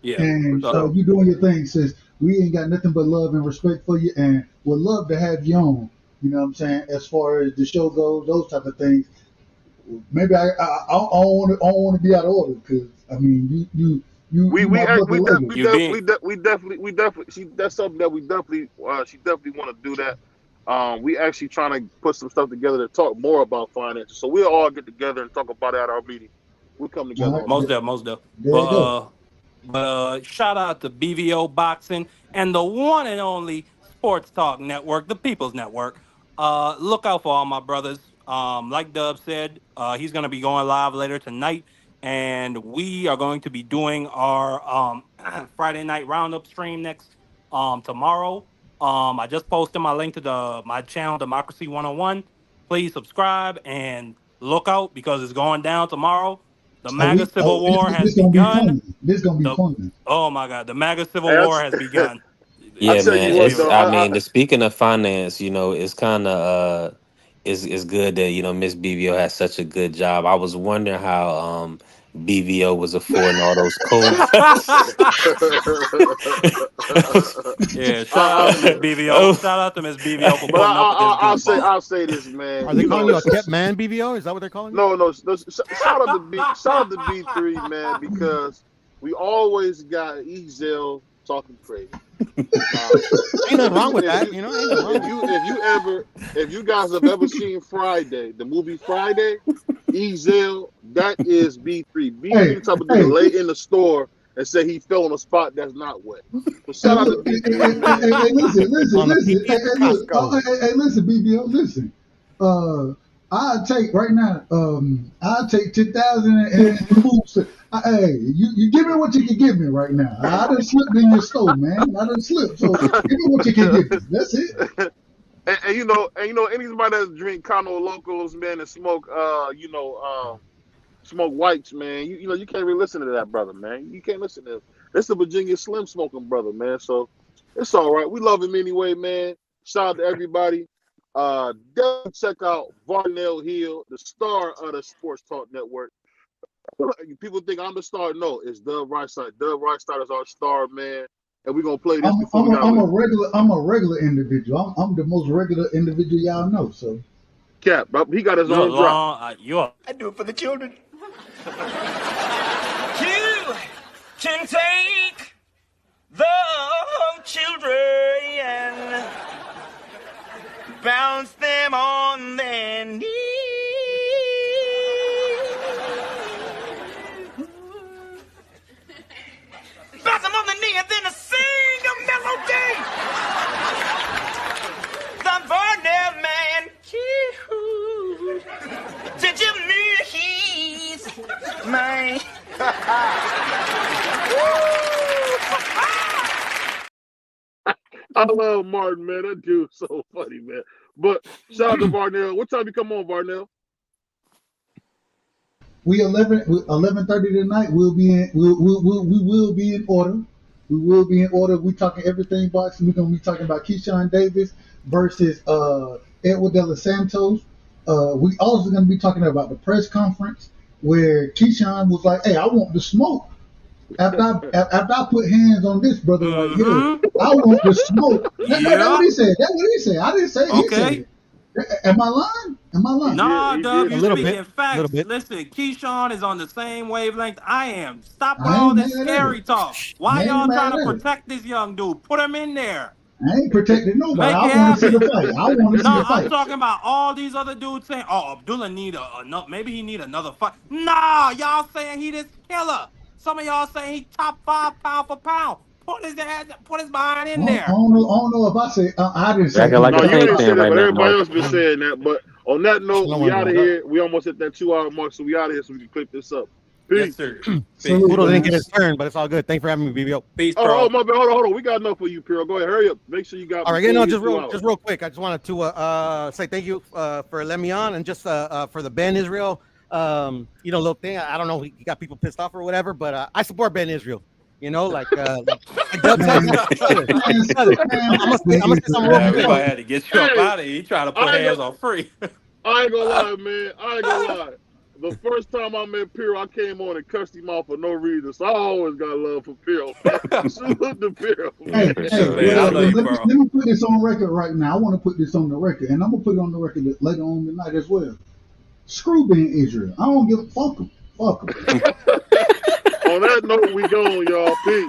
Yeah, and so you doing your thing, sis. We ain't got nothing but love and respect for you, and would love to have you on. You know what I'm saying? As far as the show goes, those type of things. Maybe I don't want to be out of order because I mean definitely that's something that we definitely want to do that. We actually trying to put some stuff together to talk more about finances. So we'll all get together and talk about it at our meeting. We'll come together. All right, Most definitely. there you go. But shout out to BVO Boxing and the one and only Sports Talk Network, the People's Network. Look out for all my brothers. Like Dub said, he's going to be going live later tonight, and we are going to be doing our Friday night roundup stream next tomorrow. I just posted my link to my channel, Democracy 101. Please subscribe and look out because it's going down tomorrow. The MAGA Civil War has begun. This gonna be fun. Oh my God, the MAGA Civil War has begun. Yeah, man. Speaking of finance, it's kind of it's good that Miss BVO has such a good job. I was wondering how BVO was affording all those cold Yeah, shout out to Miss BVO. Shout out to Miss BVO for putting up with this. I'll say this, man. Are they calling you a kept man, BVO? Is that what they're calling you? No. Shout out to B3, man, because we always got Ezel talking crazy. Ain't nothing wrong with that, Ain't nothing wrong. If you guys have ever seen Friday, the movie Friday, Ezel, that is B3. B3 type of dude lay in the store and say he fell on a spot that's not wet. So shout out to B3. Listen, BBO, listen. I'll take right now. I'll take 10,000 and move. Hey, you give me what you can give me right now. I done slipped in your store, man. I done slipped. So give me what you can give me. That's it. And anybody that drink Cano Locos, man, and smoke, smoke whites, man. You can't really listen to that brother, man. You can't listen to him. That's the Virginia Slim smoking brother, man. So it's all right. We love him anyway, man. Shout out to everybody. Definitely check out Varnell Hill, the star of the Sports Talk Network. People think I'm the star. No, it's Dub Reichstad. Dub Reichstad is our star, man. And we're gonna play this before we I'm a regular individual. I'm the most regular individual y'all know. So Cap, he got his own drop. I do it for the children. You can take the children and bounce them on their knees. Bounce them on the knee and then sing a melody. The Varnell man, did you mean he's mine? I love Martin, man. That dude's so funny, man. But shout out to Varnell. What time you come on, Varnell? We 11:30 tonight. We will be in order. We will be in order. We talking everything boxing. We're gonna be talking about Keyshawn Davis versus Edward De Los Santos. We also gonna be talking about the press conference where Keyshawn was like, "Hey, I want the smoke." After I put hands on this brother right here, I want the smoke. That's what he said. That's what he said. I didn't say it. He said it. Am I lying? Nah, Doug, you speaking bit. facts. Listen, Keyshawn is on the same wavelength I am. Stop with all this scary talk. Why y'all trying to protect this young dude? Put him in there. I ain't protecting nobody. I want to see the fight. I'm talking about all these other dudes saying, "Oh, Abdullah need maybe he need another fight." Nah, y'all saying he this killer. Some of y'all saying he top 5 pound for pound. Put his behind in there. I don't know if I say I didn't say. No, you didn't say that, but everybody else been saying that. But on that note, we out of here. We almost at that 2 hour mark, so we out of here so we can clip this up. Peace. Yes, sir. Udo didn't get his turn, but it's all good. Thanks for having me, BBO. Peace, bro. Oh, my bad. Hold on. We got enough for you, Piro. Go ahead. Hurry up. Make sure you got. All right. Just real quick. I just wanted to say thank you for letting me on, and just for the Ben Israel, little thing. I don't know. He got people pissed off or whatever, but I support Ben Israel. Like Doug said, I'm gonna say something real quick. Everybody had to get you up out of here. He trying to put hands on free. I ain't gonna lie, man. The first time I met Piro, I came on and cussed him off for no reason. So I always got love for Piro. Salute to Piro. Let me put this on record right now. I want to put this on the record, and I'm gonna put it on the record later on tonight as well. Screw Ben Israel. I don't give a fuck him. Fuck him. On that note, we gone, y'all. Peace.